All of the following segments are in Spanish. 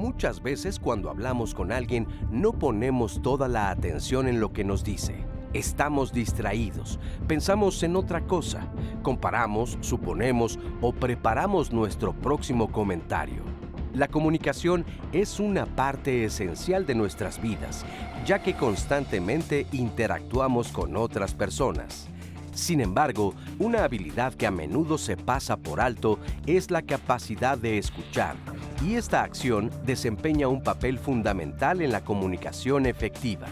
Muchas veces cuando hablamos con alguien no ponemos toda la atención en lo que nos dice. Estamos distraídos, pensamos en otra cosa, comparamos, suponemos o preparamos nuestro próximo comentario. La comunicación es una parte esencial de nuestras vidas, ya que constantemente interactuamos con otras personas. Sin embargo, una habilidad que a menudo se pasa por alto es la capacidad de escuchar, y esta acción desempeña un papel fundamental en la comunicación efectiva.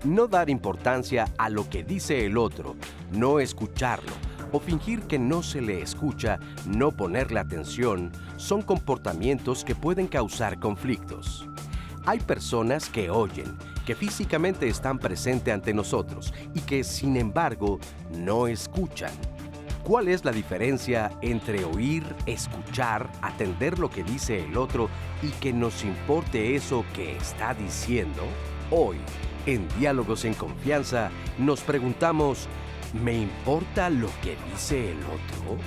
No dar importancia a lo que dice el otro, no escucharlo o fingir que no se le escucha, no ponerle atención, son comportamientos que pueden causar conflictos. Hay personas que oyen, que físicamente están presentes ante nosotros y que, sin embargo, no escuchan. ¿Cuál es la diferencia entre oír, escuchar, atender lo que dice el otro y que nos importe eso que está diciendo? Hoy, en Diálogos en Confianza, nos preguntamos, ¿me importa lo que dice el otro?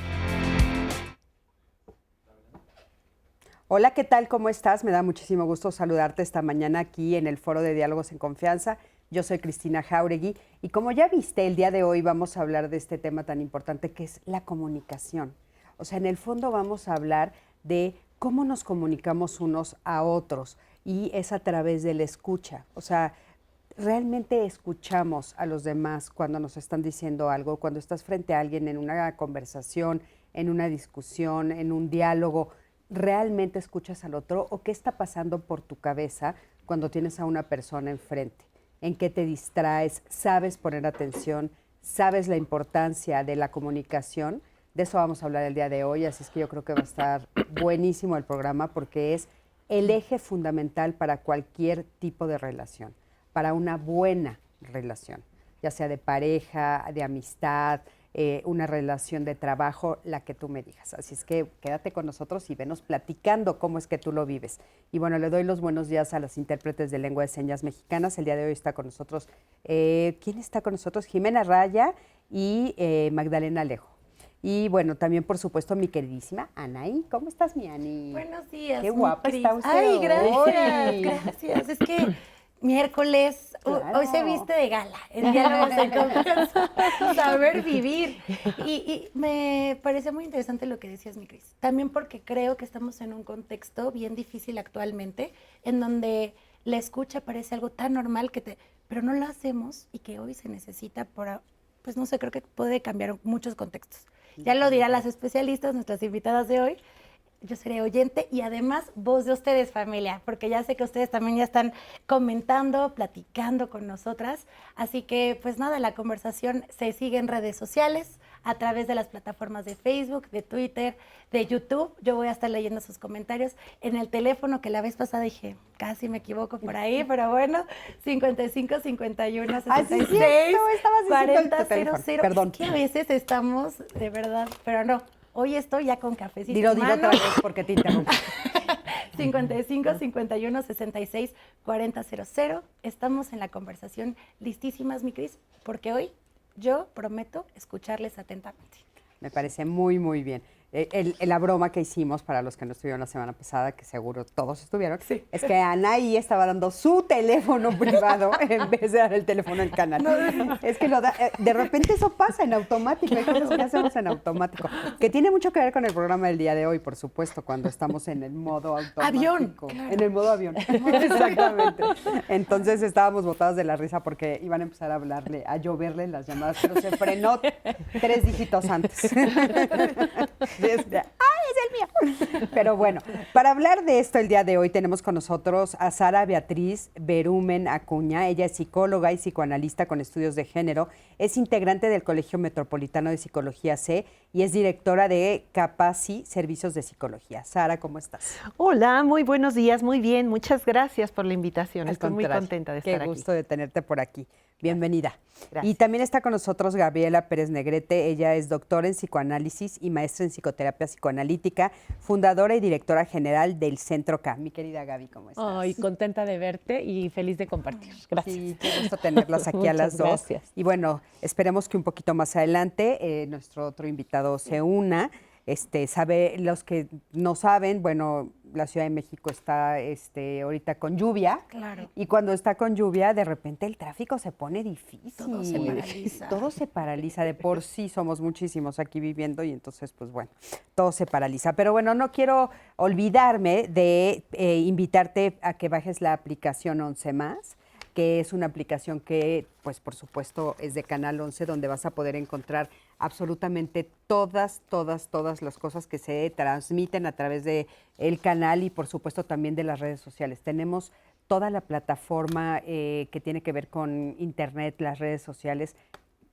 Hola, ¿qué tal? ¿Cómo estás? Me da muchísimo gusto saludarte esta mañana aquí en el Foro de Diálogos en Confianza. Yo soy Cristina Jáuregui y como ya viste, el día de hoy vamos a hablar de este tema tan importante que es la comunicación. O sea, en el fondo vamos a hablar de cómo nos comunicamos unos a otros y es a través de la escucha. O sea, realmente escuchamos a los demás cuando nos están diciendo algo, cuando estás frente a alguien en una conversación, en una discusión, en un diálogo. ¿Realmente escuchas al otro o qué está pasando por tu cabeza cuando tienes a una persona enfrente? ¿En qué te distraes? ¿Sabes poner atención? ¿Sabes la importancia de la comunicación? De eso vamos a hablar el día de hoy, así es que yo creo que va a estar buenísimo el programa porque es el eje fundamental para cualquier tipo de relación, para una buena relación, ya sea de pareja, de amistad, una relación de trabajo, la que tú me digas. Así es que quédate con nosotros y venos platicando cómo es que tú lo vives. Y bueno, le doy los buenos días a las intérpretes de lengua de señas mexicanas. El día de hoy está con nosotros, ¿quién está con nosotros? Jimena Raya y Magdalena Alejo. Y bueno, también por supuesto mi queridísima Anaí. ¿Cómo estás, mi Ani? Buenos días. Qué guapa está usted. Ay, gracias, hoy. gracias. Es que miércoles, Claro. hoy se viste de gala, en Diálogos en Confianza, saber vivir. Y me parece muy interesante lo que decías, mi Cris. También porque creo que estamos en un contexto bien difícil actualmente, en donde la escucha parece algo tan normal pero no lo hacemos y que hoy se necesita pues no sé, creo que puede cambiar muchos contextos. Ya lo dirán las especialistas, nuestras invitadas de hoy. Yo seré oyente y además voz de ustedes, familia, porque ya sé que ustedes también ya están comentando, platicando con nosotras. Así que, pues nada, la conversación se sigue en redes sociales, a través de las plataformas de Facebook, de Twitter, de YouTube. Yo voy a estar leyendo sus comentarios en el teléfono que la vez pasada dije, casi me equivoco por ahí, pero bueno, 55 51 66 40 00. Perdón. Es que a veces estamos, de verdad, pero no. Hoy estoy ya con cafecito Dilo en mano. otra vez porque te interrumpo. 55 51 66 40 00. Estamos en la conversación listísimas, mi Cris, porque hoy yo prometo escucharles atentamente. Me parece muy, muy bien. La broma que hicimos para los que no estuvieron la semana pasada, que seguro todos estuvieron, sí, es que Anaí estaba dando su teléfono privado en vez de dar el teléfono del canal. No. Es que de repente eso pasa en automático, hay cosas que hacemos en automático, que tiene mucho que ver con el programa del día de hoy, por supuesto, cuando estamos en el modo automático. Avión. Claro. En el modo avión. Exactamente. Entonces estábamos botadas de la risa porque iban a empezar a lloverle las llamadas, pero se frenó 3 dígitos antes. ¡Ay, es el mío! Pero bueno, para hablar de esto el día de hoy tenemos con nosotros a Sara Beatriz Berumen Acuña. Ella es psicóloga y psicoanalista con estudios de género, es integrante del Colegio Metropolitano de Psicología C y es directora de Capaci Servicios de Psicología. Sara, ¿cómo estás? Hola, muy buenos días, muy bien. Muchas gracias por la invitación. Estoy muy contenta de estar aquí. Qué gusto de tenerte por aquí. Bienvenida. Gracias. Y también está con nosotros Gabriela Pérez Negrete. Ella es doctora en psicoanálisis y maestra en psicoterapia psicoanalítica, fundadora y directora general del Centro K. Mi querida Gaby, ¿cómo estás? Ay, contenta de verte y feliz de compartir. Gracias. Sí, qué gusto tenerlas aquí a las dos. Gracias. Y bueno, esperemos que un poquito más adelante nuestro otro invitado se una. Sabe, los que no saben, bueno, la Ciudad de México está ahorita con lluvia. Claro. Y cuando está con lluvia, de repente el tráfico se pone difícil. Todo se paraliza. Todo se paraliza. De por sí somos muchísimos aquí viviendo y entonces, pues bueno, todo se paraliza. Pero bueno, no quiero olvidarme de invitarte a que bajes la aplicación 11 Más, que es una aplicación que, pues por supuesto, es de Canal 11, donde vas a poder encontrar absolutamente todas las cosas que se transmiten a través de el canal y, por supuesto, también de las redes sociales. Tenemos toda la plataforma que tiene que ver con Internet, las redes sociales,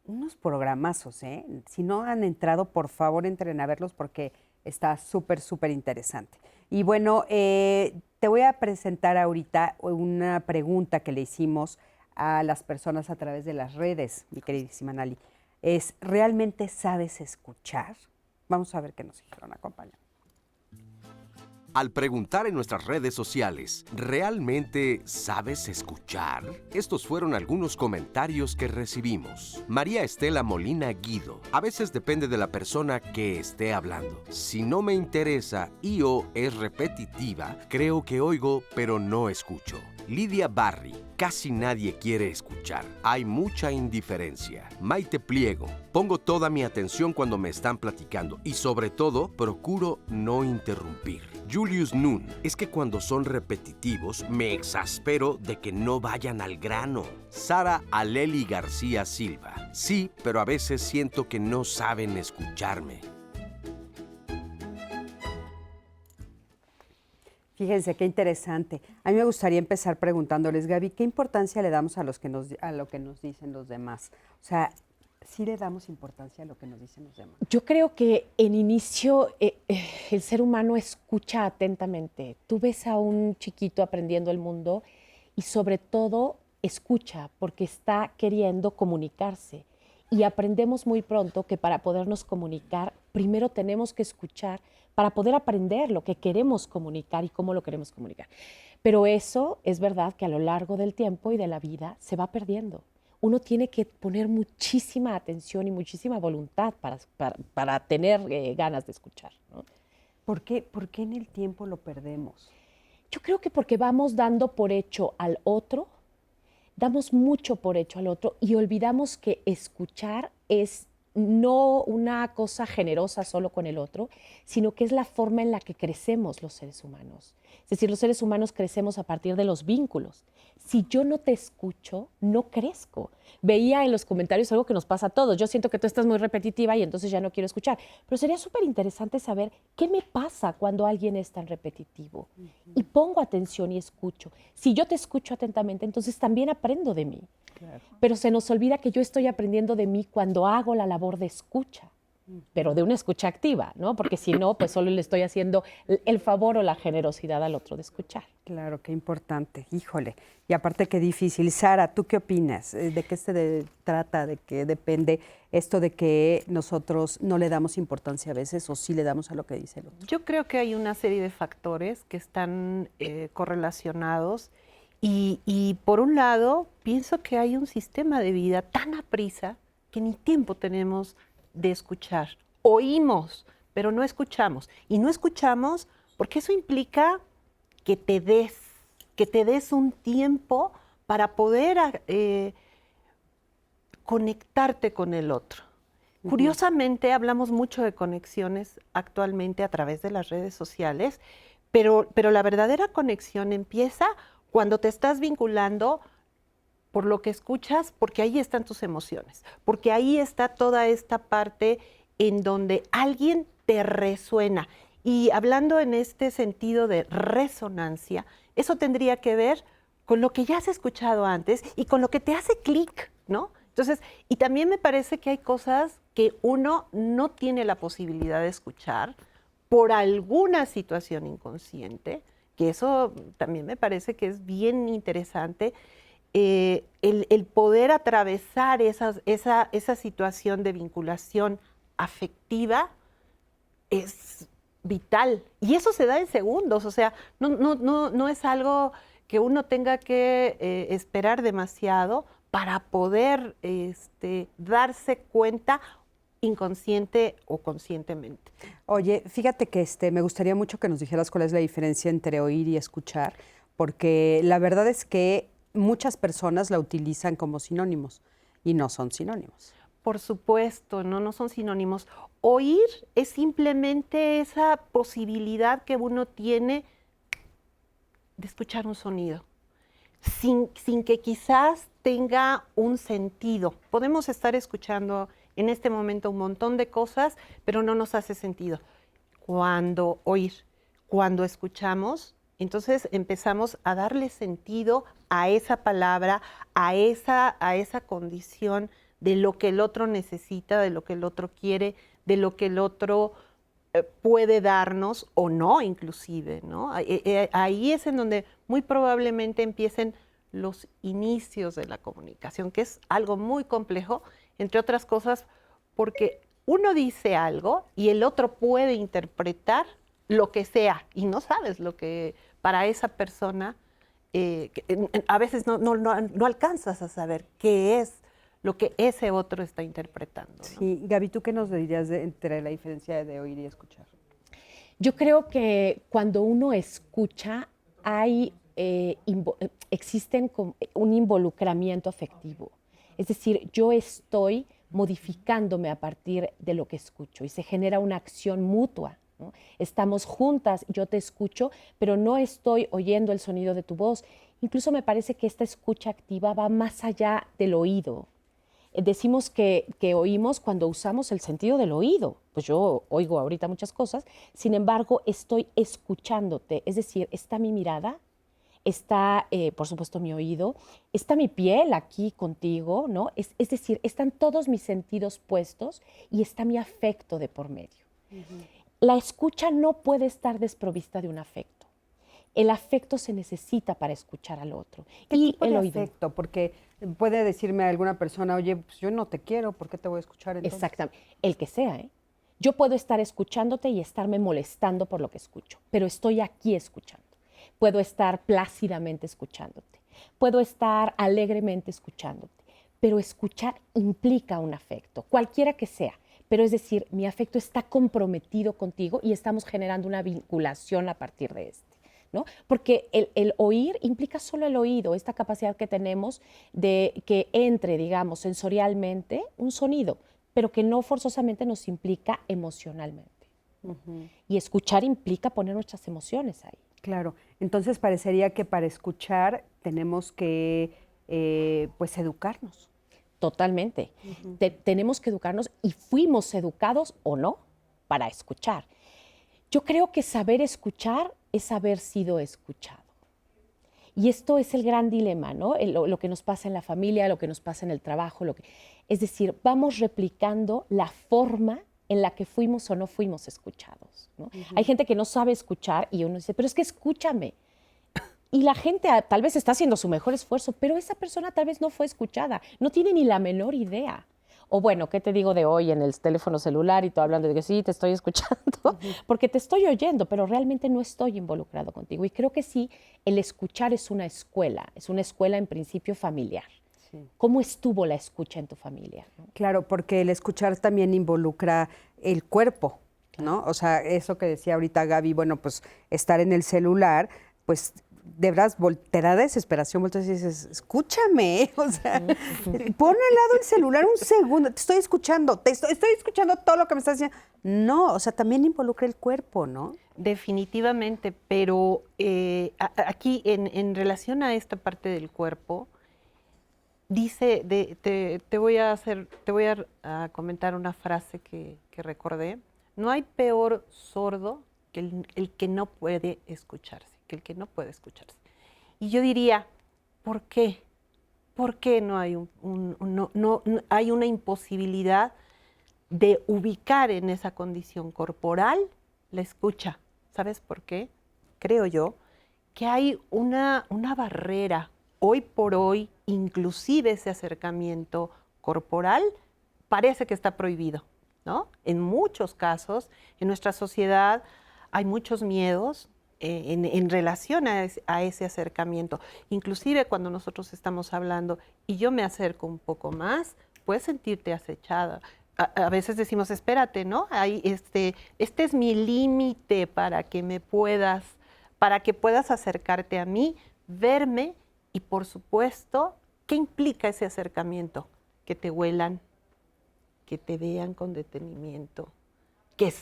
unos programazos, ¿eh? Si no han entrado, por favor, entren a verlos porque está súper interesante. Y bueno, te voy a presentar ahorita una pregunta que le hicimos a las personas a través de las redes, mi queridísima Nali. Es, ¿realmente sabes escuchar? Vamos a ver qué nos dijeron, acompañan. Al preguntar en nuestras redes sociales, ¿realmente sabes escuchar? Estos fueron algunos comentarios que recibimos. María Estela Molina Guido. A veces depende de la persona que esté hablando. Si no me interesa y o es repetitiva, creo que oigo, pero no escucho. Lidia Barry. Casi nadie quiere escuchar. Hay mucha indiferencia. Maite Pliego. Pongo toda mi atención cuando me están platicando y sobre todo procuro no interrumpir. Julius Nun. Es que cuando son repetitivos me exaspero de que no vayan al grano. Sara Aleli García Silva. Sí, pero a veces siento que no saben escucharme. Fíjense, qué interesante. A mí me gustaría empezar preguntándoles, Gaby, ¿qué importancia le damos a lo que nos dicen los demás? O sea, ¿sí le damos importancia a lo que nos dicen los demás? Yo creo que en inicio el ser humano escucha atentamente. Tú ves a un chiquito aprendiendo el mundo y sobre todo escucha porque está queriendo comunicarse. Y aprendemos muy pronto que para podernos comunicar, primero tenemos que escuchar para poder aprender lo que queremos comunicar y cómo lo queremos comunicar. Pero eso es verdad que a lo largo del tiempo y de la vida se va perdiendo. Uno tiene que poner muchísima atención y muchísima voluntad para tener ganas de escuchar, ¿no? ¿Por qué en el tiempo lo perdemos? Yo creo que porque vamos dando por hecho al otro, damos mucho por hecho al otro y olvidamos que escuchar es no una cosa generosa solo con el otro, sino que es la forma en la que crecemos los seres humanos. Es decir, los seres humanos crecemos a partir de los vínculos. Si yo no te escucho, no crezco. Veía en los comentarios algo que nos pasa a todos. Yo siento que tú estás muy repetitiva y entonces ya no quiero escuchar. Pero sería súper interesante saber qué me pasa cuando alguien es tan repetitivo. Y pongo atención y escucho. Si yo te escucho atentamente, entonces también aprendo de mí. Claro. Pero se nos olvida que yo estoy aprendiendo de mí cuando hago la labor de escucha, pero de una escucha activa, ¿no? Porque si no, pues solo le estoy haciendo el favor o la generosidad al otro de escuchar. Claro, qué importante, híjole. Y aparte qué difícil. Sara, ¿tú qué opinas? ¿De qué se trata? ¿De qué depende esto de que nosotros no le damos importancia a veces o sí le damos a lo que dice el otro? Yo creo que hay una serie de factores que están correlacionados. Y por un lado, pienso que hay un sistema de vida tan aprisa que ni tiempo tenemos de escuchar. Oímos, pero no escuchamos. Y no escuchamos porque eso implica que te des un tiempo para poder conectarte con el otro. Curiosamente, hablamos mucho de conexiones actualmente a través de las redes sociales, pero la verdadera conexión empieza cuando te estás vinculando por lo que escuchas, porque ahí están tus emociones, porque ahí está toda esta parte en donde alguien te resuena. Y hablando en este sentido de resonancia, eso tendría que ver con lo que ya has escuchado antes y con lo que te hace clic, ¿no? Entonces, y también me parece que hay cosas que uno no tiene la posibilidad de escuchar por alguna situación inconsciente, que eso también me parece que es bien interesante, el poder atravesar esa situación de vinculación afectiva es vital. Y eso se da en segundos, o sea, no es algo que uno tenga que esperar demasiado para poder darse cuenta inconsciente o conscientemente. Oye, fíjate que me gustaría mucho que nos dijeras cuál es la diferencia entre oír y escuchar, porque la verdad es que muchas personas la utilizan como sinónimos y no son sinónimos. Por supuesto, no son sinónimos. Oír es simplemente esa posibilidad que uno tiene de escuchar un sonido, sin que quizás tenga un sentido. Podemos estar escuchando en este momento un montón de cosas, pero no nos hace sentido. Cuando escuchamos, entonces empezamos a darle sentido a esa palabra, a esa condición de lo que el otro necesita, de lo que el otro quiere, de lo que el otro puede darnos o no inclusive, ¿no? Ahí es en donde muy probablemente empiecen los inicios de la comunicación, que es algo muy complejo, entre otras cosas, porque uno dice algo y el otro puede interpretar lo que sea y no sabes lo que para esa persona, a veces no alcanzas a saber qué es lo que ese otro está interpretando, ¿no? Sí, Gaby, ¿tú qué nos dirías entre la diferencia de oír y escuchar? Yo creo que cuando uno escucha existen un involucramiento afectivo. Es decir, yo estoy modificándome a partir de lo que escucho y se genera una acción mutua, ¿no? Estamos juntas, yo te escucho, pero no estoy oyendo el sonido de tu voz. Incluso me parece que esta escucha activa va más allá del oído. Decimos que oímos cuando usamos el sentido del oído. Pues yo oigo ahorita muchas cosas, sin embargo, estoy escuchándote. Es decir, está mi mirada, está, por supuesto, mi oído, está mi piel aquí contigo, ¿no? Es decir, están todos mis sentidos puestos y está mi afecto de por medio. La escucha no puede estar desprovista de un afecto. El afecto se necesita para escuchar al otro. ¿Qué y tipo el de oído. afecto? Porque puede decirme alguna persona, oye, pues yo no te quiero, ¿por qué te voy a escuchar entonces? Exactamente. El que sea, ¿eh? Yo puedo estar escuchándote y estarme molestando por lo que escucho, pero estoy aquí escuchando. Puedo estar plácidamente escuchándote. Puedo estar alegremente escuchándote. Pero escuchar implica un afecto, cualquiera que sea. Pero es decir, mi afecto está comprometido contigo y estamos generando una vinculación a partir de este, ¿no? Porque el oír implica solo el oído, esta capacidad que tenemos de que entre, digamos, sensorialmente un sonido, pero que no forzosamente nos implica emocionalmente. Y escuchar implica poner nuestras emociones ahí. Claro, entonces parecería que para escuchar tenemos que pues educarnos. Totalmente. Tenemos que educarnos y fuimos educados o no para escuchar. Yo creo que saber escuchar es haber sido escuchado. Y esto es el gran dilema, ¿no? Lo que nos pasa en la familia, lo que nos pasa en el trabajo. Es decir, vamos replicando la forma en la que fuimos o no fuimos escuchados, ¿no? Hay gente que no sabe escuchar y uno dice, pero es que escúchame. Y la gente tal vez está haciendo su mejor esfuerzo, pero esa persona tal vez no fue escuchada, no tiene ni la menor idea. O bueno, ¿qué te digo de hoy en el teléfono celular y tú hablando de que sí, te estoy escuchando? Porque te estoy oyendo, pero realmente no estoy involucrado contigo. Y creo que sí, el escuchar es una escuela en principio familiar. Sí. ¿Cómo estuvo la escucha en tu familia? Claro, porque el escuchar también involucra el cuerpo, ¿no? O sea, eso que decía ahorita Gaby, bueno, pues estar en el celular, pues de verdad te da desesperación, volteas y dices, escúchame, o sea, pon al lado el celular un segundo, te estoy escuchando todo lo que me estás diciendo. No, o sea, también involucra el cuerpo, ¿no? Definitivamente, pero aquí en relación a esta parte del cuerpo, dice, te voy a comentar una frase que recordé. No hay peor sordo que el que no puede escucharse, que el que no puede escucharse. Y yo diría, ¿por qué? ¿Por qué no hay no hay una imposibilidad de ubicar en esa condición corporal la escucha? ¿Sabes por qué? Creo yo que hay una barrera. Hoy por hoy, inclusive ese acercamiento corporal parece que está prohibido, ¿no? En muchos casos, en nuestra sociedad hay muchos miedos en relación a ese acercamiento. Inclusive cuando nosotros estamos hablando y yo me acerco un poco más, puedes sentirte acechada. a veces decimos, espérate, ¿no? Este es mi límite para que puedas acercarte a mí, verme y, por supuesto, ¿qué implica ese acercamiento? Que te huelan, que te vean con detenimiento, que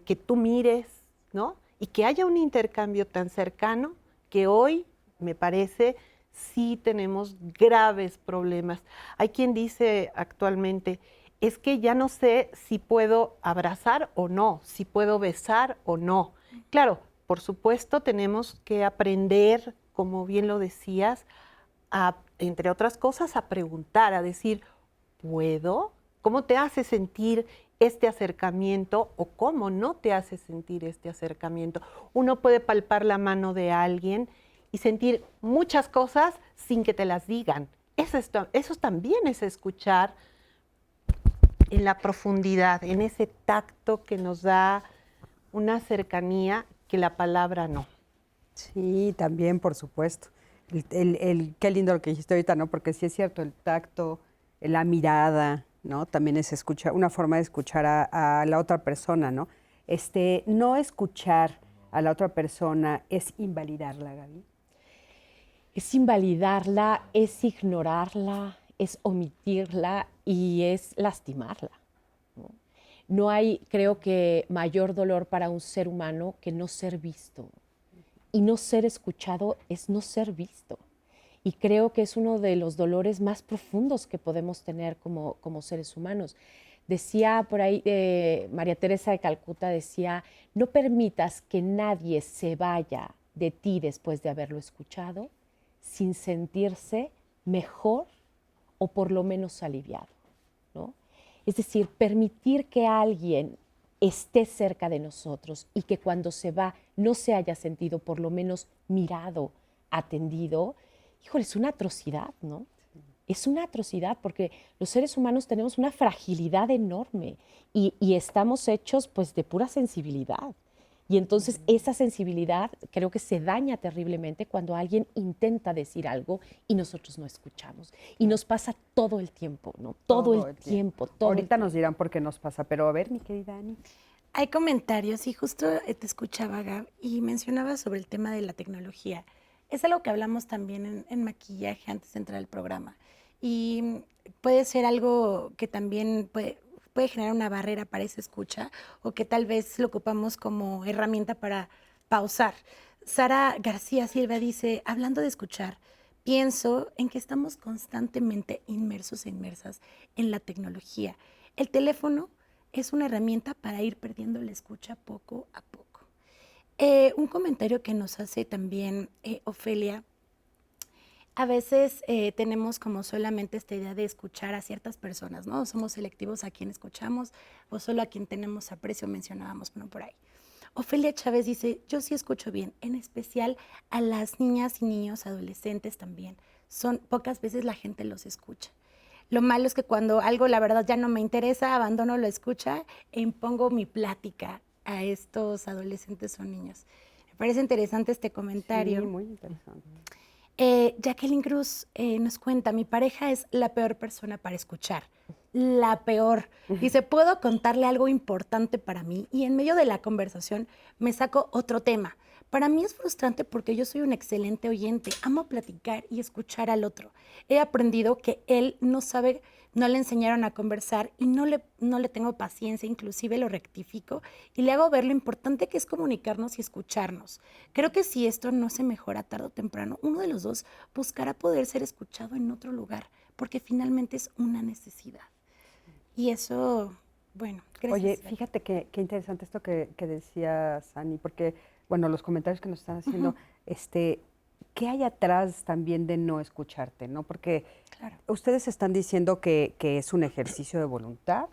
que tú mires, ¿no? Y que haya un intercambio tan cercano que hoy, me parece, sí tenemos graves problemas. Hay quien dice actualmente, es que ya no sé si puedo abrazar o no, si puedo besar o no. Claro, por supuesto tenemos que aprender, como bien lo decías, entre otras cosas, a preguntar, a decir, ¿puedo? ¿Cómo te hace sentir este acercamiento o cómo no te hace sentir este acercamiento? Uno puede palpar la mano de alguien y sentir muchas cosas sin que te las digan. Eso también es escuchar en la profundidad, en ese tacto que nos da una cercanía que la palabra no. Sí, también, por supuesto. Qué lindo lo que dijiste ahorita, ¿no? Porque sí es cierto, el tacto, la mirada, ¿no? También es escuchar, una forma de escuchar a la otra persona, ¿no? No escuchar a la otra persona es invalidarla, Gaby. Es invalidarla, es ignorarla, es omitirla y es lastimarla. No hay, creo que, mayor dolor para un ser humano que no ser visto. Y no ser escuchado es no ser visto. Y creo que es uno de los dolores más profundos que podemos tener como seres humanos. Decía por ahí, María Teresa de Calcuta decía, no permitas que nadie se vaya de ti después de haberlo escuchado sin sentirse mejor o por lo menos aliviado, ¿no? Es decir, permitir que alguien esté cerca de nosotros y que cuando se va no se haya sentido por lo menos mirado, atendido, híjole, es una atrocidad, ¿no? Es una atrocidad porque los seres humanos tenemos una fragilidad enorme y estamos hechos pues de pura sensibilidad. Y entonces esa sensibilidad creo que se daña terriblemente cuando alguien intenta decir algo y nosotros no escuchamos. Y nos pasa todo el tiempo, ¿no? Todo el tiempo. Ahorita nos dirán por qué nos pasa, pero a ver, mi querida Ani. Hay comentarios y justo te escuchaba, Gab, y mencionaba sobre el tema de la tecnología. Es algo que hablamos también en maquillaje antes de entrar al programa. Y puede ser algo que también puede generar una barrera para esa escucha o que tal vez lo ocupamos como herramienta para pausar. Sara García Silva dice, hablando de escuchar, pienso en que estamos constantemente inmersos e inmersas en la tecnología. El teléfono es una herramienta para ir perdiendo la escucha poco a poco. Un comentario que nos hace también Ofelia, a veces tenemos como solamente esta idea de escuchar a ciertas personas, ¿no? Somos selectivos a quien escuchamos o solo a quien tenemos aprecio, mencionábamos, bueno, por ahí. Ofelia Chávez dice, yo sí escucho bien, en especial a las niñas y niños adolescentes también. Pocas veces la gente los escucha. Lo malo es que cuando algo, la verdad, ya no me interesa, abandono la escucha e impongo mi plática a estos adolescentes o niños. Me parece interesante este comentario. Sí, muy interesante. Jacqueline Cruz nos cuenta, mi pareja es la peor persona para escuchar, la peor. Dice, puedo contarle algo importante para mí y en medio de la conversación me saco otro tema. Para mí es frustrante porque yo soy un excelente oyente, amo platicar y escuchar al otro. He aprendido que él no sabe, no le enseñaron a conversar y no le tengo paciencia, inclusive lo rectifico y le hago ver lo importante que es comunicarnos y escucharnos. Creo que si esto no se mejora tarde o temprano, uno de los dos buscará poder ser escuchado en otro lugar, porque finalmente es una necesidad. Y eso, bueno, gracias. Oye, fíjate qué interesante esto que decía Sani, porque, bueno, los comentarios que nos están haciendo, ¿qué hay atrás también de no escucharte, no? Porque Claro. ustedes están diciendo que es un ejercicio de voluntad,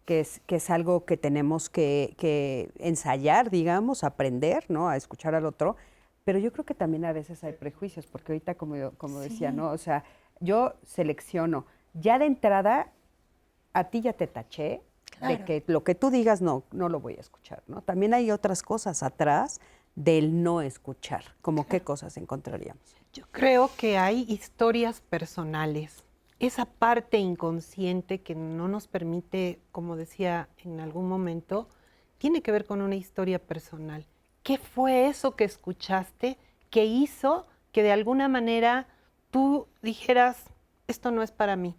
que es algo que tenemos que ensayar, digamos, aprender, ¿no? A escuchar al otro, pero yo creo que también a veces hay prejuicios, porque ahorita, como decía, ¿no? O sea, yo selecciono, ya de entrada, a ti ya te taché, Claro. de que lo que tú digas no lo voy a escuchar, ¿no? También hay otras cosas atrás del no escuchar, como qué cosas encontraríamos. Yo creo que hay historias personales esa parte inconsciente que no nos permite, como decía en algún momento, tiene que ver con una historia personal. ¿Qué fue eso que escuchaste que hizo que de alguna manera tú dijeras, esto no es para mí?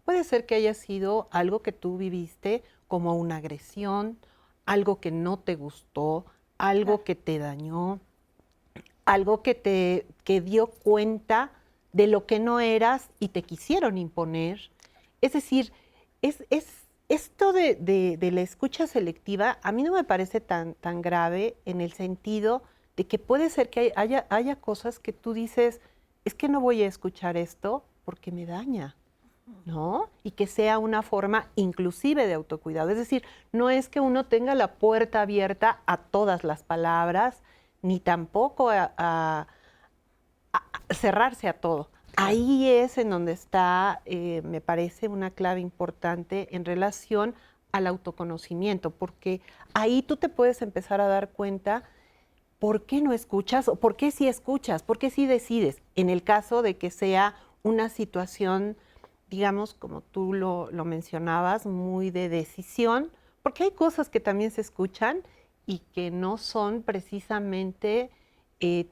Puede ser que haya sido algo que tú viviste como una agresión, algo que no te gustó, algo que te dañó, algo que dio cuenta de lo que no eras y te quisieron imponer. Es decir, esto de la escucha selectiva a mí no me parece tan grave en el sentido de que puede ser que haya cosas que tú dices, es que no voy a escuchar esto porque me daña, ¿no? Y que sea una forma inclusive de autocuidado. Es decir, no es que uno tenga la puerta abierta a todas las palabras, ni tampoco a cerrarse a todo. Ahí es en donde está, me parece, una clave importante en relación al autoconocimiento, porque ahí tú te puedes empezar a dar cuenta por qué no escuchas o por qué sí escuchas, por qué sí decides, en el caso de que sea una situación, digamos, como tú lo mencionabas, muy de decisión, porque hay cosas que también se escuchan y que no son precisamente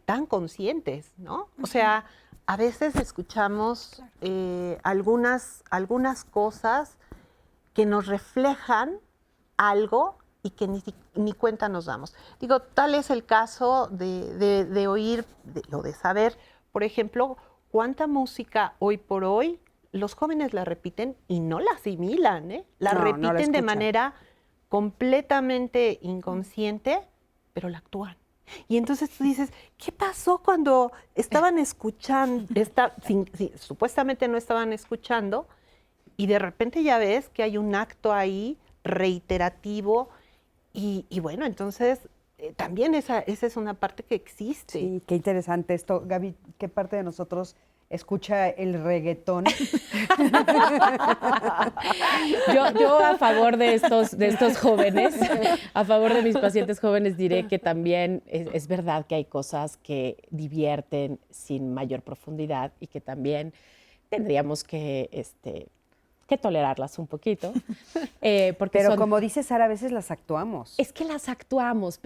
tan conscientes, ¿no? O sea, a veces escuchamos algunas cosas que nos reflejan algo y que ni cuenta nos damos. Digo, tal es el caso de oír o de saber, por ejemplo, cuánta música hoy por hoy los jóvenes la repiten y no la asimilan, ¿eh? La repiten de manera completamente inconsciente, pero la actúan. Y entonces tú dices, ¿qué pasó cuando estaban escuchando? Supuestamente no estaban escuchando y de repente ya ves que hay un acto ahí reiterativo y bueno, entonces también esa es una parte que existe. Sí, qué interesante esto. Gaby, ¿qué parte de nosotros escucha el reggaetón? Yo a favor de estos jóvenes, a favor de mis pacientes jóvenes, diré que también es verdad que hay cosas que divierten sin mayor profundidad y que también tendríamos que tolerarlas un poquito. Pero como dice Sara, a veces las actuamos. Es que las actuamos,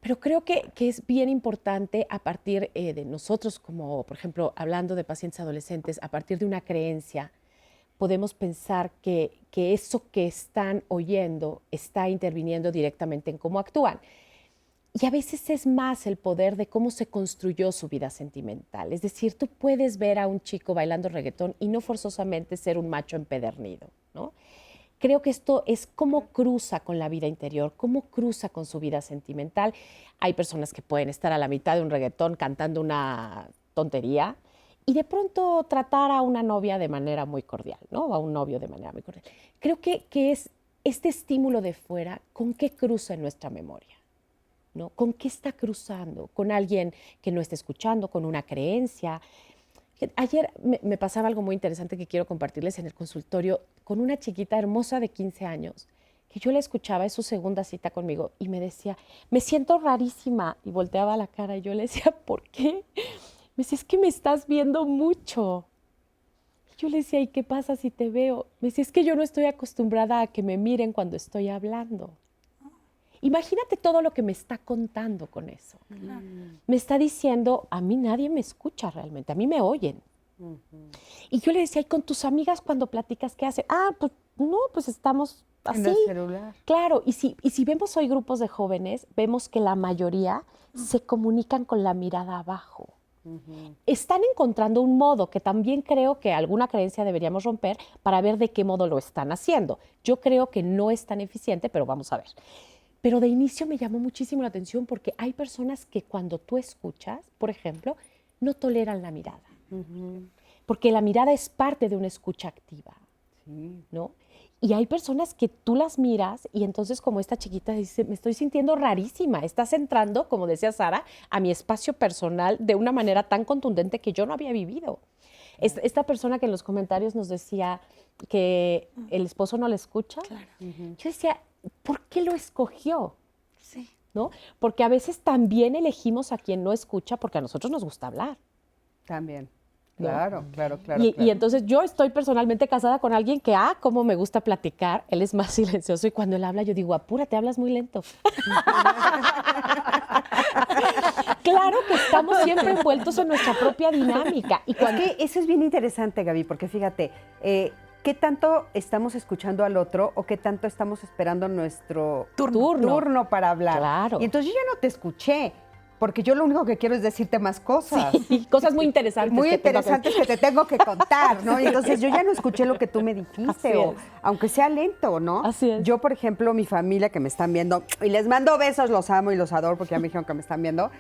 pero creo que es bien importante a partir de nosotros, como por ejemplo, hablando de pacientes adolescentes, a partir de una creencia, podemos pensar que eso que están oyendo está interviniendo directamente en cómo actúan. Y a veces es más el poder de cómo se construyó su vida sentimental. Es decir, tú puedes ver a un chico bailando reggaetón y no forzosamente ser un macho empedernido, ¿no? Creo que esto es cómo cruza con la vida interior, cómo cruza con su vida sentimental. Hay personas que pueden estar a la mitad de un reggaetón cantando una tontería y de pronto tratar a una novia de manera muy cordial, ¿no? O a un novio de manera muy cordial. Creo que es este estímulo de fuera, ¿con qué cruza en nuestra memoria? ¿No? ¿Con qué está cruzando? ¿Con alguien que no está escuchando? ¿Con una creencia? Ayer me pasaba algo muy interesante que quiero compartirles en el consultorio con una chiquita hermosa de 15 años, que yo la escuchaba, es su segunda cita conmigo, y me decía, me siento rarísima, y volteaba la cara y yo le decía, ¿por qué? Me decía, es que me estás viendo mucho. Y yo le decía, ¿y qué pasa si te veo? Me decía, es que yo no estoy acostumbrada a que me miren cuando estoy hablando. Imagínate todo lo que me está contando con eso. Me está diciendo, a mí nadie me escucha realmente, a mí me oyen. Y yo le decía, ¿y con tus amigas cuando platicas qué hacen? Ah, pues no, pues estamos así. En el celular. Claro, y si vemos hoy grupos de jóvenes, vemos que la mayoría se comunican con la mirada abajo. Están encontrando un modo que también creo que alguna creencia deberíamos romper para ver de qué modo lo están haciendo. Yo creo que no es tan eficiente, pero vamos a ver. Pero de inicio me llamó muchísimo la atención porque hay personas que cuando tú escuchas, por ejemplo, no toleran la mirada. Porque la mirada es parte de una escucha activa, ¿no? Y hay personas que tú las miras y entonces como esta chiquita dice, me estoy sintiendo rarísima, estás entrando, como decía Sara, a mi espacio personal de una manera tan contundente que yo no había vivido. Esta persona que en los comentarios nos decía que el esposo no le escucha, yo decía, ¿por qué lo escogió? Sí. ¿No? Porque a veces también elegimos a quien no escucha porque a nosotros nos gusta hablar. También. ¿no? Claro, claro, claro. Y entonces yo estoy personalmente casada con alguien que, cómo me gusta platicar, él es más silencioso y cuando él habla yo digo, apúrate, hablas muy lento. Claro que estamos siempre envueltos en nuestra propia dinámica. Y cuando... Es que eso es bien interesante, Gaby, porque fíjate, ¿qué tanto estamos escuchando al otro o qué tanto estamos esperando nuestro turno para hablar? Claro. Y entonces yo ya no te escuché, porque yo lo único que quiero es decirte más cosas. Sí, cosas muy interesantes. Muy que tengo interesantes que te tengo que contar, ¿no? Y entonces yo ya no escuché lo que tú me dijiste, Así o, es. aunque sea lento, ¿no? Así es. Yo, por ejemplo, mi familia que me están viendo, y les mando besos, los amo y los adoro porque ya me dijeron que me están viendo,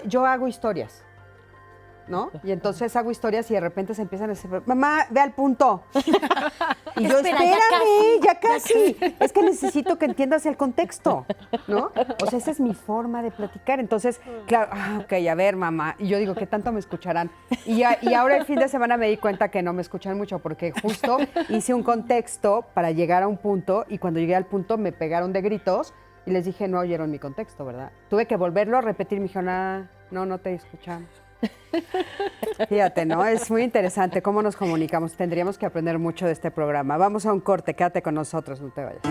yo hago historias, ¿no? Y entonces hago historias y de repente se empiezan a decir, mamá, ve al punto. Y yo, Espera, espérame, ya casi. Es que necesito que entiendas el contexto, ¿no? O sea, esa es mi forma de platicar. Entonces, claro, ok, a ver, mamá. Y yo digo, ¿qué tanto me escucharán? Y ahora el fin de semana me di cuenta que no me escuchan mucho porque justo hice un contexto para llegar a un punto y cuando llegué al punto me pegaron de gritos y les dije, no oyeron mi contexto, ¿verdad? Tuve que volverlo a repetir. Me dijeron, no te escuchamos. Fíjate, ¿no? Es muy interesante cómo nos comunicamos. Tendríamos que aprender mucho de este programa. Vamos a un corte, quédate con nosotros, no te vayas.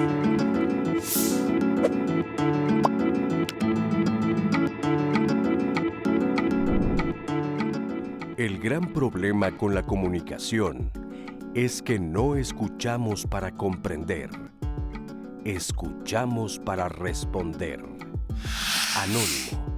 El gran problema con la comunicación es que no escuchamos para comprender, escuchamos para responder. Anónimo.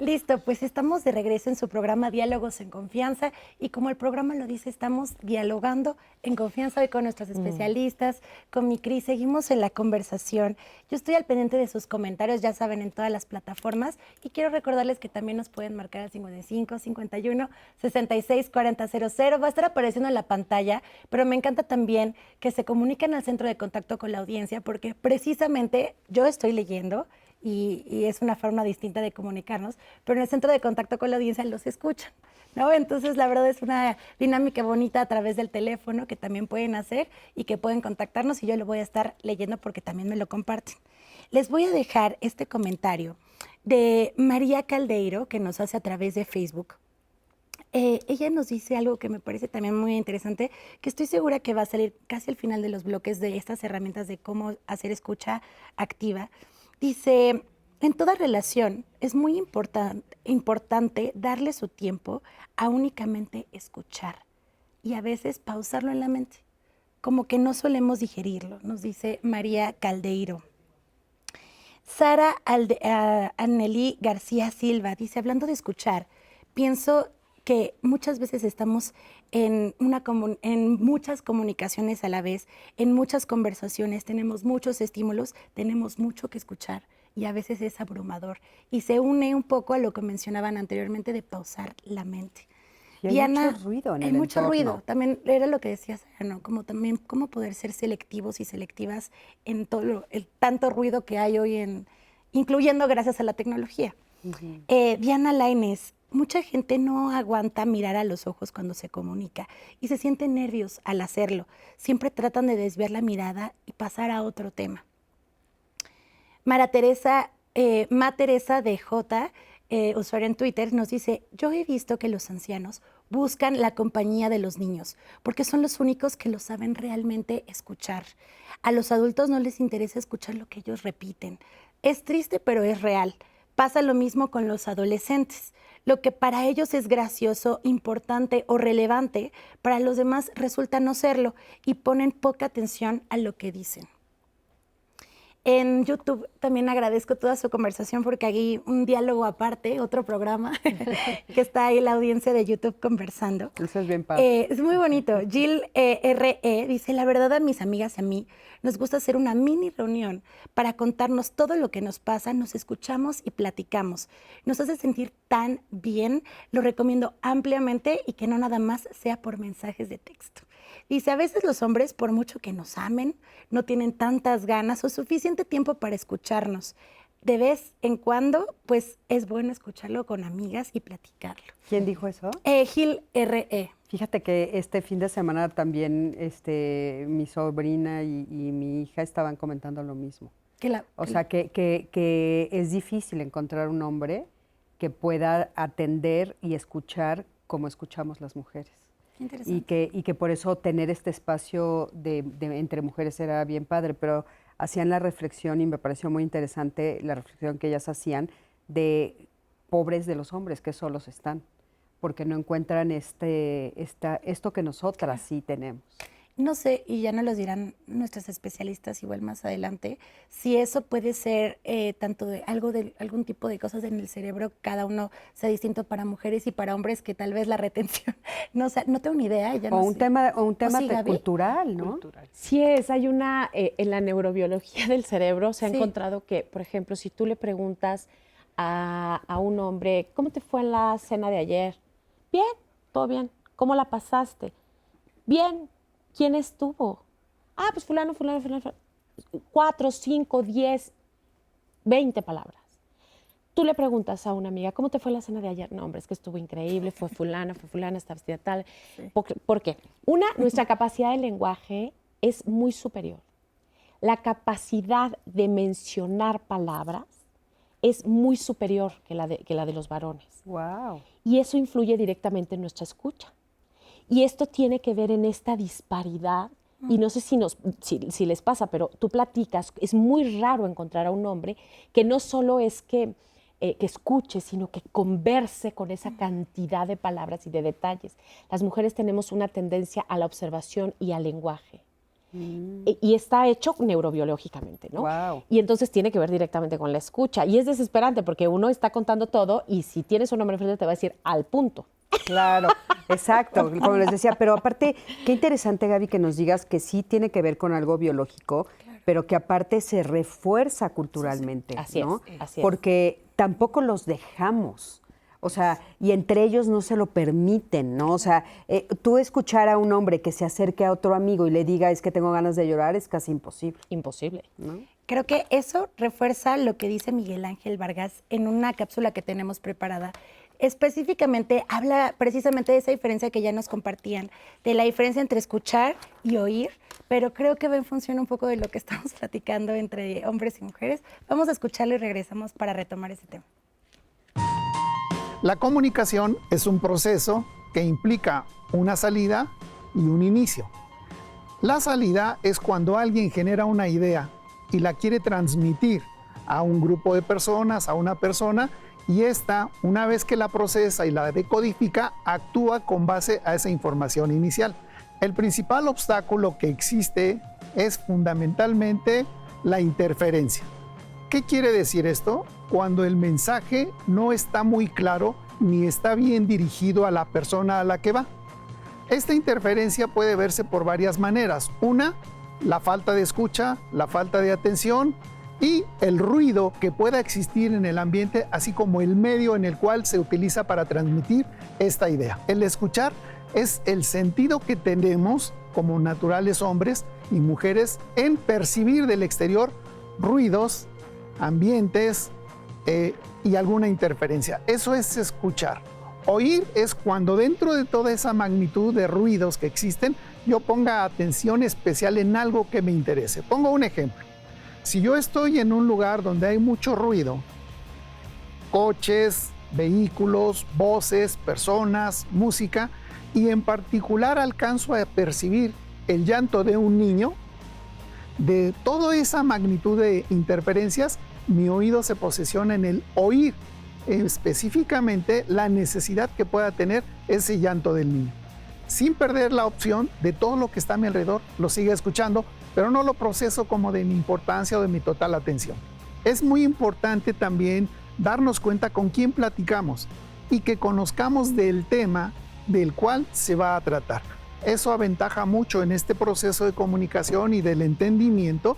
Listo, pues estamos de regreso en su programa Diálogos en Confianza y como el programa lo dice, estamos dialogando en confianza hoy con nuestros especialistas, con mi Cris, seguimos en la conversación. Yo estoy al pendiente de sus comentarios, ya saben, en todas las plataformas y quiero recordarles que también nos pueden marcar al 55 51 66 40 00. Va a estar apareciendo en la pantalla, pero me encanta también que se comuniquen al centro de contacto con la audiencia porque precisamente yo estoy leyendo y es una forma distinta de comunicarnos, pero en el centro de contacto con la audiencia los escuchan, ¿no? Entonces, la verdad es una dinámica bonita a través del teléfono que también pueden hacer y que pueden contactarnos y yo lo voy a estar leyendo porque también me lo comparten. Les voy a dejar este comentario de María Caldeiro que nos hace a través de Facebook. Ella nos dice algo que me parece también muy interesante, que estoy segura que va a salir casi al final de los bloques de estas herramientas de cómo hacer escucha activa. Dice, en toda relación es muy importante darle su tiempo a únicamente escuchar y a veces pausarlo en la mente, como que no solemos digerirlo, nos dice María Caldeiro. Sara Anneli García Silva dice, hablando de escuchar, pienso que muchas veces estamos en muchas comunicaciones a la vez, en muchas conversaciones, tenemos muchos estímulos, tenemos mucho que escuchar y a veces es abrumador. Y se une un poco a lo que mencionaban anteriormente de pausar la mente. Y hay Diana, mucho ruido en el hay mucho entorno. ruido. También era lo que decías, ¿no? Como también cómo poder ser selectivos y selectivas en todo el tanto ruido que hay hoy, incluyendo gracias a la tecnología. Diana Lainez, mucha gente no aguanta mirar a los ojos cuando se comunica y se sienten nervios al hacerlo. Siempre tratan de desviar la mirada y pasar a otro tema. Ma Teresa DJ, usuario en Twitter, nos dice, yo he visto que los ancianos buscan la compañía de los niños porque son los únicos que lo saben realmente escuchar. A los adultos no les interesa escuchar lo que ellos repiten. Es triste, pero es real. Pasa lo mismo con los adolescentes. Lo que para ellos es gracioso, importante o relevante, para los demás resulta no serlo y ponen poca atención a lo que dicen. En YouTube también agradezco toda su conversación porque hay un diálogo aparte, otro programa, que está ahí la audiencia de YouTube conversando. Eso es bien padre. Es muy bonito. Jill R.E. dice, la verdad a mis amigas y a mí nos gusta hacer una mini reunión para contarnos todo lo que nos pasa, nos escuchamos y platicamos. Nos hace sentir tan bien, lo recomiendo ampliamente y que no nada más sea por mensajes de texto. Dice, a veces los hombres, por mucho que nos amen, no tienen tantas ganas o suficiente tiempo para escucharnos. De vez en cuando, pues es bueno escucharlo con amigas y platicarlo. ¿Quién dijo eso? Gil R.E. Fíjate que este fin de semana también mi sobrina y mi hija estaban comentando lo mismo. O sea, que es difícil encontrar un hombre que pueda atender y escuchar como escuchamos las mujeres. Qué interesante. Y que por eso tener este espacio entre mujeres era bien padre, pero hacían la reflexión y me pareció muy interesante la reflexión que ellas hacían de pobres de los hombres que solos están, porque no encuentran esto que nosotras sí tenemos. No sé, y ya nos lo dirán nuestros especialistas igual más adelante, si eso puede ser tanto de algún tipo de cosas en el cerebro, cada uno sea distinto para mujeres y para hombres, que tal vez la retención, no tengo ni idea. Ya O no un sé. tema sí, Gaby? cultural, ¿no? Sí hay una, en la neurobiología del cerebro se ha Sí. encontrado que, por ejemplo, si tú le preguntas a un hombre, ¿cómo te fue en la cena de ayer? Bien, todo bien. ¿Cómo la pasaste? Bien. ¿Quién estuvo? Ah, pues fulano. 4, 5, 10, 20 palabras. Tú le preguntas a una amiga, ¿cómo te fue la cena de ayer? No, hombre, es que estuvo increíble, fue fulana, está vestida tal. Sí. ¿Por qué? Nuestra capacidad de lenguaje es muy superior. La capacidad de mencionar palabras es muy superior que la de los varones. Wow. Y eso influye directamente en nuestra escucha. Y esto tiene que ver en esta disparidad, y no sé si les pasa, pero tú platicas, es muy raro encontrar a un hombre que no solo es que escuche, sino que converse con esa cantidad de palabras y de detalles. Las mujeres tenemos una tendencia a la observación y al lenguaje. Y está hecho neurobiológicamente, ¿no? Wow. Y entonces tiene que ver directamente con la escucha. Y es desesperante porque uno está contando todo y si tienes un hombre enfrente te va a decir al punto. Claro, exacto, como les decía, pero aparte, qué interesante, Gaby, que nos digas que sí tiene que ver con algo biológico, pero que aparte se refuerza culturalmente, Así ¿no? es, así es. Porque tampoco los dejamos, o sea, y entre ellos no se lo permiten, ¿no? O sea, tú escuchar a un hombre que se acerque a otro amigo y le diga, es que tengo ganas de llorar, es casi imposible, Imposible. ¿no? Creo que eso refuerza lo que dice Miguel Ángel Vargas en una cápsula que tenemos preparada. Específicamente habla precisamente de esa diferencia que ya nos compartían, de la diferencia entre escuchar y oír, pero creo que va en función un poco de lo que estamos platicando entre hombres y mujeres. Vamos a escucharlo y regresamos para retomar ese tema. La comunicación es un proceso que implica una salida y un inicio. La salida es cuando alguien genera una idea y la quiere transmitir a un grupo de personas, a una persona, y esta, una vez que la procesa y la decodifica, actúa con base a esa información inicial. El principal obstáculo que existe es fundamentalmente la interferencia. ¿Qué quiere decir esto? Cuando el mensaje no está muy claro ni está bien dirigido a la persona a la que va. Esta interferencia puede verse por varias maneras. Una, la falta de escucha, la falta de atención y el ruido que pueda existir en el ambiente, así como el medio en el cual se utiliza para transmitir esta idea. El escuchar es el sentido que tenemos como naturales hombres y mujeres en percibir del exterior ruidos, ambientes y alguna interferencia. Eso es escuchar. Oír es cuando dentro de toda esa magnitud de ruidos que existen, yo ponga atención especial en algo que me interese. Pongo un ejemplo. Si yo estoy en un lugar donde hay mucho ruido, coches, vehículos, voces, personas, música, y en particular alcanzo a percibir el llanto de un niño, de toda esa magnitud de interferencias, mi oído se posiciona en el oír específicamente la necesidad que pueda tener ese llanto del niño. Sin perder la opción de todo lo que está a mi alrededor, lo sigue escuchando, pero no lo proceso como de mi importancia o de mi total atención. Es muy importante también darnos cuenta con quién platicamos y que conozcamos del tema del cual se va a tratar. Eso aventaja mucho en este proceso de comunicación y del entendimiento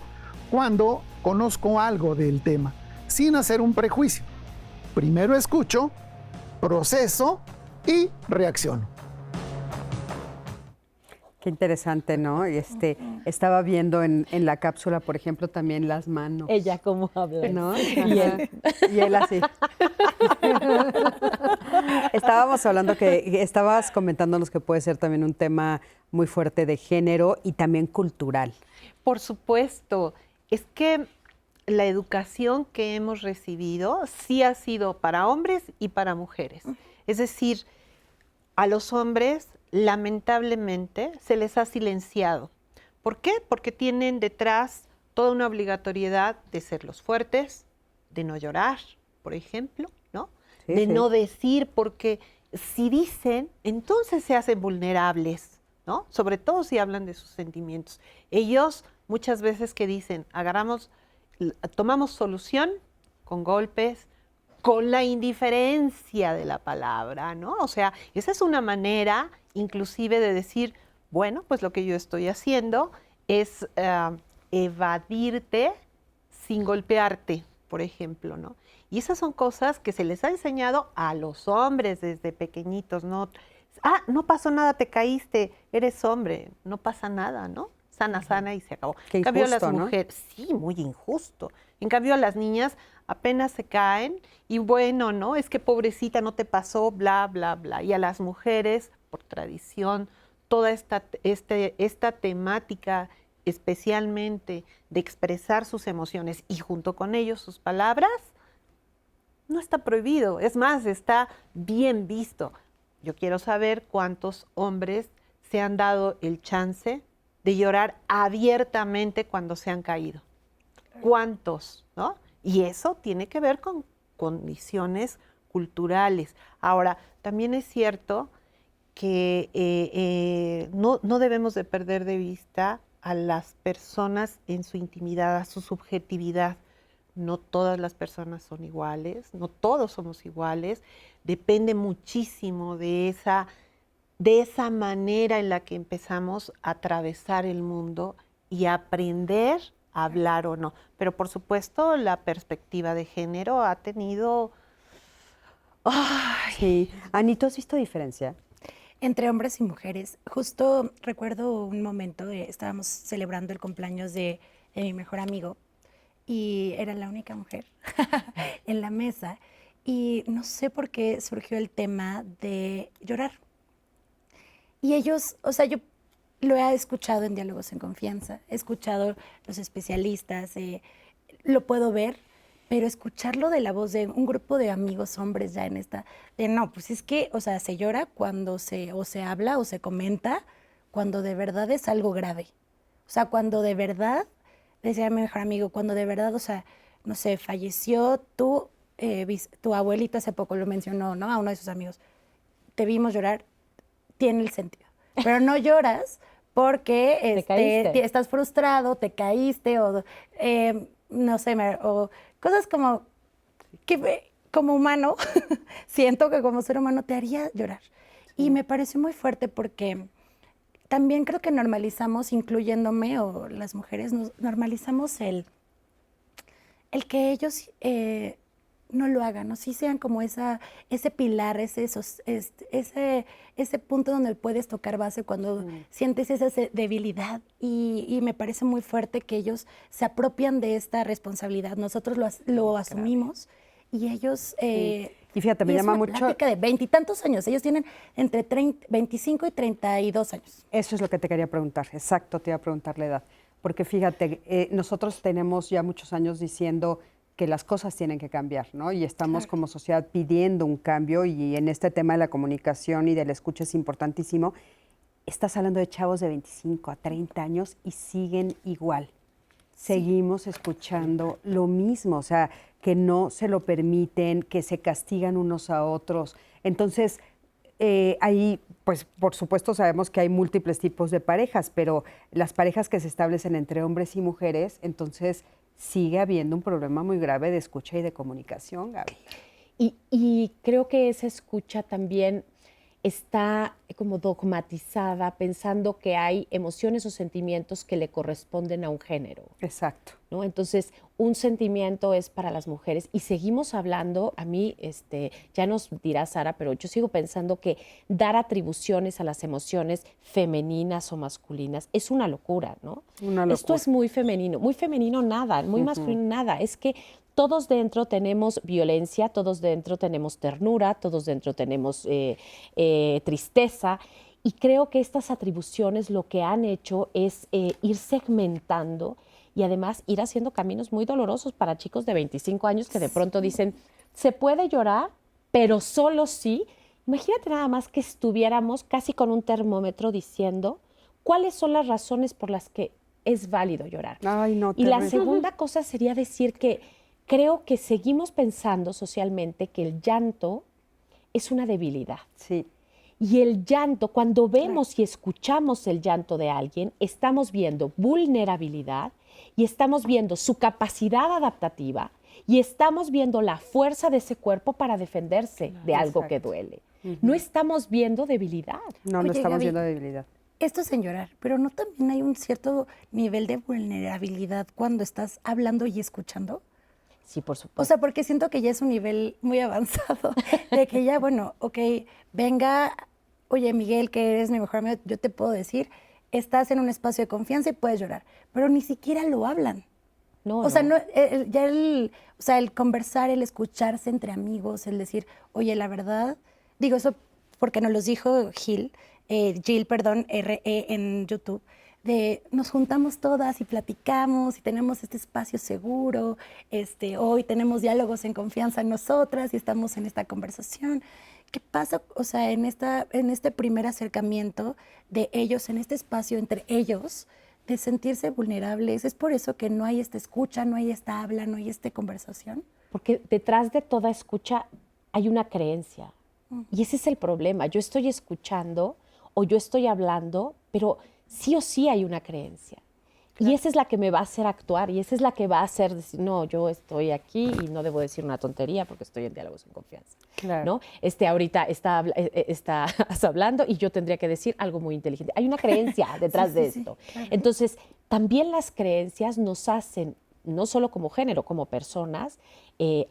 cuando conozco algo del tema, sin hacer un prejuicio. Primero escucho, proceso y reacciono. Qué interesante, ¿no? Y estaba viendo en la cápsula, por ejemplo, también las manos. Ella cómo habla. ¿No? Y él. Y él así. Estábamos hablando que estabas comentándonos que puede ser también un tema muy fuerte de género y también cultural. Por supuesto. Es que la educación que hemos recibido sí ha sido para hombres y para mujeres. Es decir, a los hombres lamentablemente se les ha silenciado. ¿Por qué? Porque tienen detrás toda una obligatoriedad de ser los fuertes, de no llorar, por ejemplo, ¿no? Sí, de sí. no decir, porque si dicen, entonces se hacen vulnerables, ¿no? Sobre todo si hablan de sus sentimientos. Ellos muchas veces que dicen, tomamos solución con golpes, con la indiferencia de la palabra, ¿no? O sea, esa es una manera inclusive de decir, bueno, pues lo que yo estoy haciendo es evadirte sin golpearte, por ejemplo, ¿no? Y esas son cosas que se les ha enseñado a los hombres desde pequeñitos, ¿no? Ah, no pasó nada, te caíste, eres hombre, no pasa nada, ¿no? Sana, sana y se acabó. Qué En cambio, injusto, las ¿no? mujeres, sí, muy injusto. En cambio, a las niñas apenas se caen y bueno, ¿no? Es que pobrecita, no te pasó, bla, bla, bla. Y a las mujeres, por tradición, toda esta temática, especialmente de expresar sus emociones y junto con ellos sus palabras, no está prohibido. Es más, está bien visto. Yo quiero saber cuántos hombres se han dado el chance de llorar abiertamente cuando se han caído. ¿Cuántos? ¿No? Y eso tiene que ver con condiciones culturales. Ahora, también es cierto que no debemos de perder de vista a las personas en su intimidad, a su subjetividad. No todas las personas son iguales, no todos somos iguales. Depende muchísimo de esa manera en la que empezamos a atravesar el mundo y a aprender a hablar o no. Pero por supuesto la perspectiva de género ha tenido... ¡Ay! Sí. Ani, ¿tú has visto diferencia? Entre hombres y mujeres. Justo recuerdo un momento, estábamos celebrando el cumpleaños de mi mejor amigo y era la única mujer en la mesa y no sé por qué surgió el tema de llorar. Y ellos, o sea, yo lo he escuchado en Diálogos en Confianza, he escuchado los especialistas, lo puedo ver, pero escucharlo de la voz de un grupo de amigos hombres ya en esta, de no, pues es que, o sea, se llora cuando se habla o se comenta, cuando de verdad es algo grave. O sea, cuando de verdad, decía mi mejor amigo, cuando de verdad, o sea, no sé, falleció tu abuelita, hace poco lo mencionó, ¿no? A uno de sus amigos. Te vimos llorar, tiene el sentido. Pero no lloras porque caíste. estás frustrado, te caíste o, no sé, o cosas como que como humano, siento que como ser humano te haría llorar. Y me pareció muy fuerte porque también creo que normalizamos, incluyéndome o las mujeres, normalizamos el que ellos no lo hagan, ¿no? Sí sean como ese pilar, ese punto donde puedes tocar base cuando sientes esa debilidad. Y me parece muy fuerte que ellos se apropian de esta responsabilidad. Nosotros lo asumimos y ellos... Y fíjate, me es llama una mucho... plática de 20 y tantos años. Ellos tienen entre 25 y 32 años. Eso es lo que te quería preguntar, exacto, te iba a preguntar la edad. Porque fíjate, nosotros tenemos ya muchos años diciendo que las cosas tienen que cambiar, ¿no? Y estamos como sociedad pidiendo un cambio y en este tema de la comunicación y de la escucha es importantísimo. Estás hablando de chavos de 25 a 30 años y siguen igual. Seguimos escuchando lo mismo, o sea, que no se lo permiten, que se castigan unos a otros. Entonces, ahí, pues, por supuesto, sabemos que hay múltiples tipos de parejas, pero las parejas que se establecen entre hombres y mujeres, entonces sigue habiendo un problema muy grave de escucha y de comunicación, Gaby. Y creo que esa escucha también está como dogmatizada, pensando que hay emociones o sentimientos que le corresponden a un género. Exacto. ¿No? Entonces, un sentimiento es para las mujeres y seguimos hablando, a mí, ya nos dirá Sara, pero yo sigo pensando que dar atribuciones a las emociones femeninas o masculinas es una locura, ¿no? Una locura. Esto es muy femenino nada, muy masculino nada, es que todos dentro tenemos violencia, todos dentro tenemos ternura, todos dentro tenemos tristeza. Y creo que estas atribuciones lo que han hecho es ir segmentando y además ir haciendo caminos muy dolorosos para chicos de 25 años que de pronto dicen, se puede llorar, pero solo sí. Imagínate nada más que estuviéramos casi con un termómetro diciendo cuáles son las razones por las que es válido llorar. Ay, no, Y la terrible. segunda cosa sería decir que creo que seguimos pensando socialmente que el llanto es una debilidad. Sí. Y el llanto, cuando vemos y escuchamos el llanto de alguien, estamos viendo vulnerabilidad y estamos viendo su capacidad adaptativa y estamos viendo la fuerza de ese cuerpo para defenderse de algo que Exacto. duele. No estamos viendo debilidad. No, no Oye, estamos Gaby, viendo debilidad. Esto es en llorar, pero ¿no también hay un cierto nivel de vulnerabilidad cuando estás hablando y escuchando? Sí, por supuesto. O sea, porque siento que ya es un nivel muy avanzado, de que ya, bueno, ok, venga, oye, Miguel, que eres mi mejor amigo, yo te puedo decir, estás en un espacio de confianza y puedes llorar, pero ni siquiera lo hablan. no, O sea, no. ya el conversar, el escucharse entre amigos, el decir, oye, la verdad, digo eso porque nos los dijo Jill, RE en YouTube, de nos juntamos todas y platicamos y tenemos este espacio seguro, hoy tenemos diálogos en confianza en nosotras y estamos en esta conversación. ¿Qué pasa, o sea, en este primer acercamiento de ellos, en este espacio entre ellos, de sentirse vulnerables? ¿Es por eso que no hay esta escucha, no hay esta habla, no hay esta conversación? Porque detrás de toda escucha hay una creencia. Y ese es el problema. Yo estoy escuchando o yo estoy hablando, pero sí o sí hay una creencia. Y esa es la que me va a hacer actuar y esa es la que va a hacer decir, no, yo estoy aquí y no debo decir una tontería porque estoy en diálogos en confianza. Claro. ¿No? Ahorita estás hablando y yo tendría que decir algo muy inteligente. Hay una creencia detrás de sí, esto. claro. Entonces, también las creencias nos hacen, no solo como género, como personas,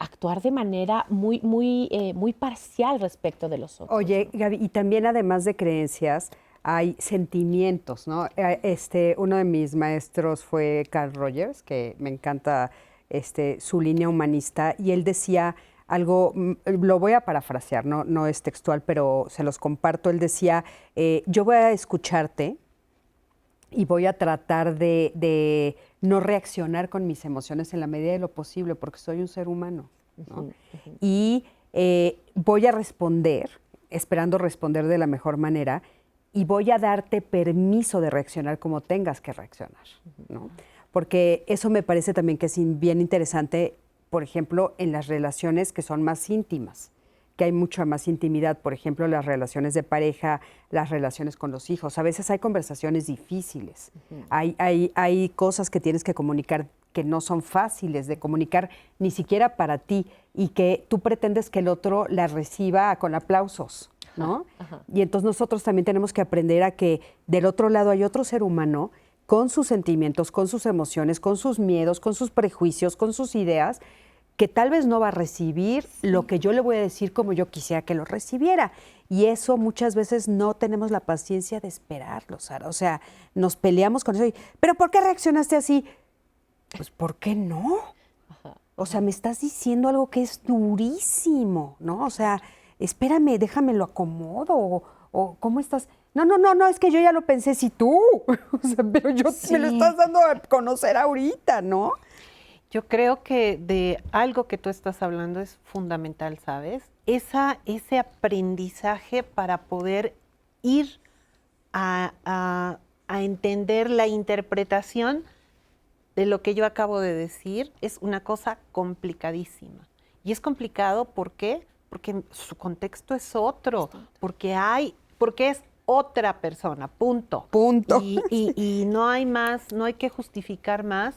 actuar de manera muy parcial respecto de los otros. Oye, Gaby, y también además de creencias, hay sentimientos, ¿no? Uno de mis maestros fue Carl Rogers, que me encanta su línea humanista, y él decía algo, lo voy a parafrasear, no es textual, pero se los comparto. Él decía, yo voy a escucharte y voy a tratar de no reaccionar con mis emociones en la medida de lo posible, porque soy un ser humano, ¿no? Y voy a responder, esperando responder de la mejor manera, y voy a darte permiso de reaccionar como tengas que reaccionar, ¿no? Porque eso me parece también que es bien interesante, por ejemplo, en las relaciones que son más íntimas, que hay mucha más intimidad, por ejemplo, las relaciones de pareja, las relaciones con los hijos. A veces hay conversaciones difíciles, hay cosas que tienes que comunicar que no son fáciles de comunicar ni siquiera para ti y que tú pretendes que el otro las reciba con aplausos, ¿no? Y entonces nosotros también tenemos que aprender a que del otro lado hay otro ser humano con sus sentimientos, con sus emociones, con sus miedos, con sus prejuicios, con sus ideas, que tal vez no va a recibir lo que yo le voy a decir como yo quisiera que lo recibiera. Y eso muchas veces no tenemos la paciencia de esperarlo, Sara. O sea, nos peleamos con eso. ¿Pero por qué reaccionaste así? Pues, ¿por qué no? O sea, me estás diciendo algo que es durísimo, ¿no? O sea, espérame, déjame lo acomodo. O ¿cómo estás? No, es que yo ya lo pensé, si tú. O sea, pero me lo estás dando a conocer ahorita, ¿no? Yo creo que de algo que tú estás hablando es fundamental, ¿sabes? Ese aprendizaje para poder ir a entender la interpretación de lo que yo acabo de decir es una cosa complicadísima. Y es complicado, ¿por qué? Porque su contexto es otro, porque es otra persona, punto. Punto. Y no hay más, no hay que justificar más.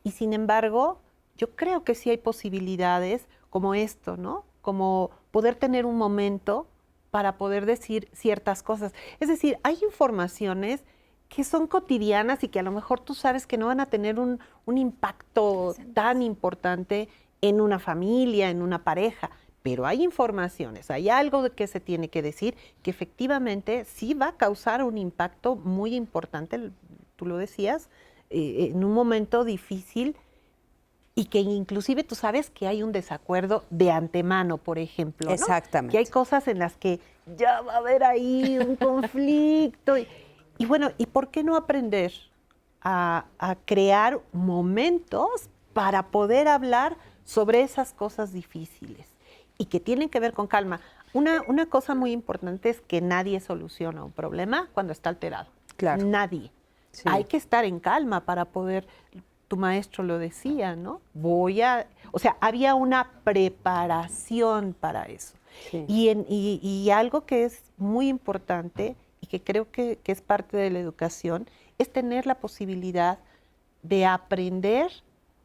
Y sin embargo, yo creo que sí hay posibilidades como esto, ¿no? Como poder tener un momento para poder decir ciertas cosas. Es decir, hay informaciones que son cotidianas y que a lo mejor tú sabes que no van a tener un impacto tan importante en una familia, en una pareja, pero hay informaciones, hay algo de que se tiene que decir que efectivamente sí va a causar un impacto muy importante, tú lo decías, en un momento difícil y que inclusive tú sabes que hay un desacuerdo de antemano, por ejemplo, ¿no? Exactamente. Que hay cosas en las que ya va a haber ahí un conflicto. Y bueno, ¿y por qué no aprender a crear momentos para poder hablar sobre esas cosas difíciles y que tienen que ver con calma. Una cosa muy importante es que nadie soluciona un problema cuando está alterado. Claro. Nadie. Sí. Hay que estar en calma para poder, tu maestro lo decía, ¿no? O sea, había una preparación para eso. Sí. Y algo que es muy importante y que creo que es parte de la educación es tener la posibilidad de aprender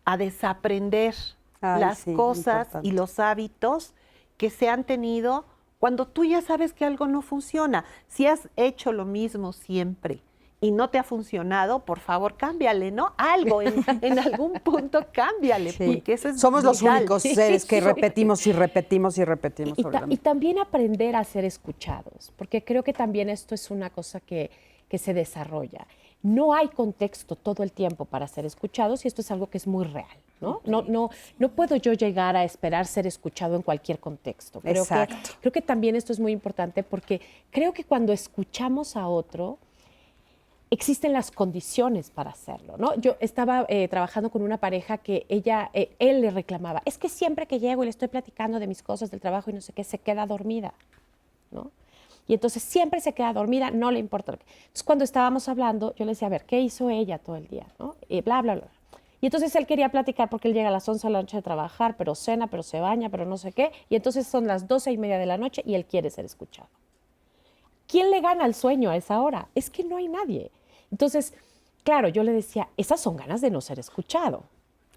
a desaprender las cosas importante. y los hábitos que se han tenido cuando tú ya sabes que algo no funciona. Si has hecho lo mismo siempre y no te ha funcionado, por favor, cámbiale, ¿no? Algo, en algún punto cámbiale, Sí. porque eso es Somos los vital. únicos seres que repetimos y repetimos y repetimos. Y, sobre la y misma. también aprender a ser escuchados, porque creo que también esto es una cosa que se desarrolla. No hay contexto todo el tiempo para ser escuchados y esto es algo que es muy real, ¿no? No puedo yo llegar a esperar ser escuchado en cualquier contexto. Creo que también esto es muy importante porque creo que cuando escuchamos a otro, existen las condiciones para hacerlo, ¿no? Yo estaba trabajando con una pareja que él le reclamaba, es que siempre que llego y le estoy platicando de mis cosas del trabajo y no sé qué, se queda dormida, ¿no? Y entonces siempre se queda dormida, no le importa. Entonces cuando estábamos hablando, yo le decía, a ver, ¿qué hizo ella todo el día? ¿No? Y bla, bla, bla. Y entonces él quería platicar porque él llega a las 11 de la noche de trabajar, pero cena, pero se baña, pero no sé qué. Y entonces son las 12:30 de la noche y él quiere ser escuchado. ¿Quién le gana el sueño a esa hora? Es que no hay nadie. Entonces, claro, yo le decía, esas son ganas de no ser escuchado.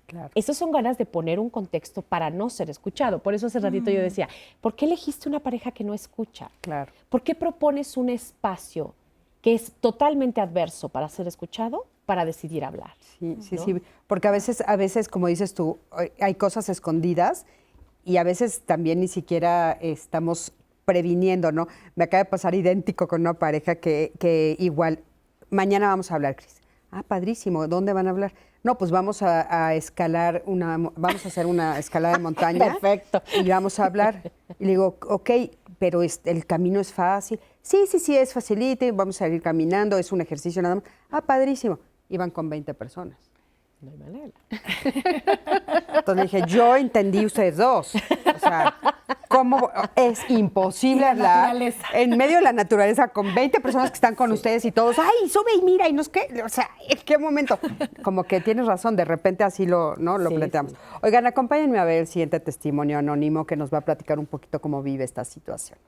Claro. Esas son ganas de poner un contexto para no ser escuchado. Por eso hace ratito yo decía, ¿por qué elegiste una pareja que no escucha? Claro. ¿Por qué propones un espacio que es totalmente adverso para ser escuchado, para decidir hablar? Sí, sí, ¿no? sí. Porque a veces, como dices tú, hay cosas escondidas y a veces también ni siquiera estamos previniendo, ¿no? Me acaba de pasar idéntico con una pareja que igual, mañana vamos a hablar, Cris. Ah, padrísimo. ¿Dónde van a hablar? No, pues vamos a escalar vamos a hacer una escalada de montaña. Perfecto. Y vamos a hablar. Y le digo, ok, pero el camino es fácil. Sí, es facilito, vamos a ir caminando, es un ejercicio nada más. Ah, padrísimo. Iban con 20 personas. No hay manera. Entonces le dije, yo entendí ustedes dos. O sea, ¿cómo es imposible hablar en medio de la naturaleza con 20 personas que están con ustedes y todos, ay, sube y mira y no es qué? O sea, ¿en qué momento? Como que tienes razón, de repente así lo Sí, planteamos. sí. Oigan, acompáñenme a ver el siguiente testimonio anónimo que nos va a platicar un poquito cómo vive esta situación.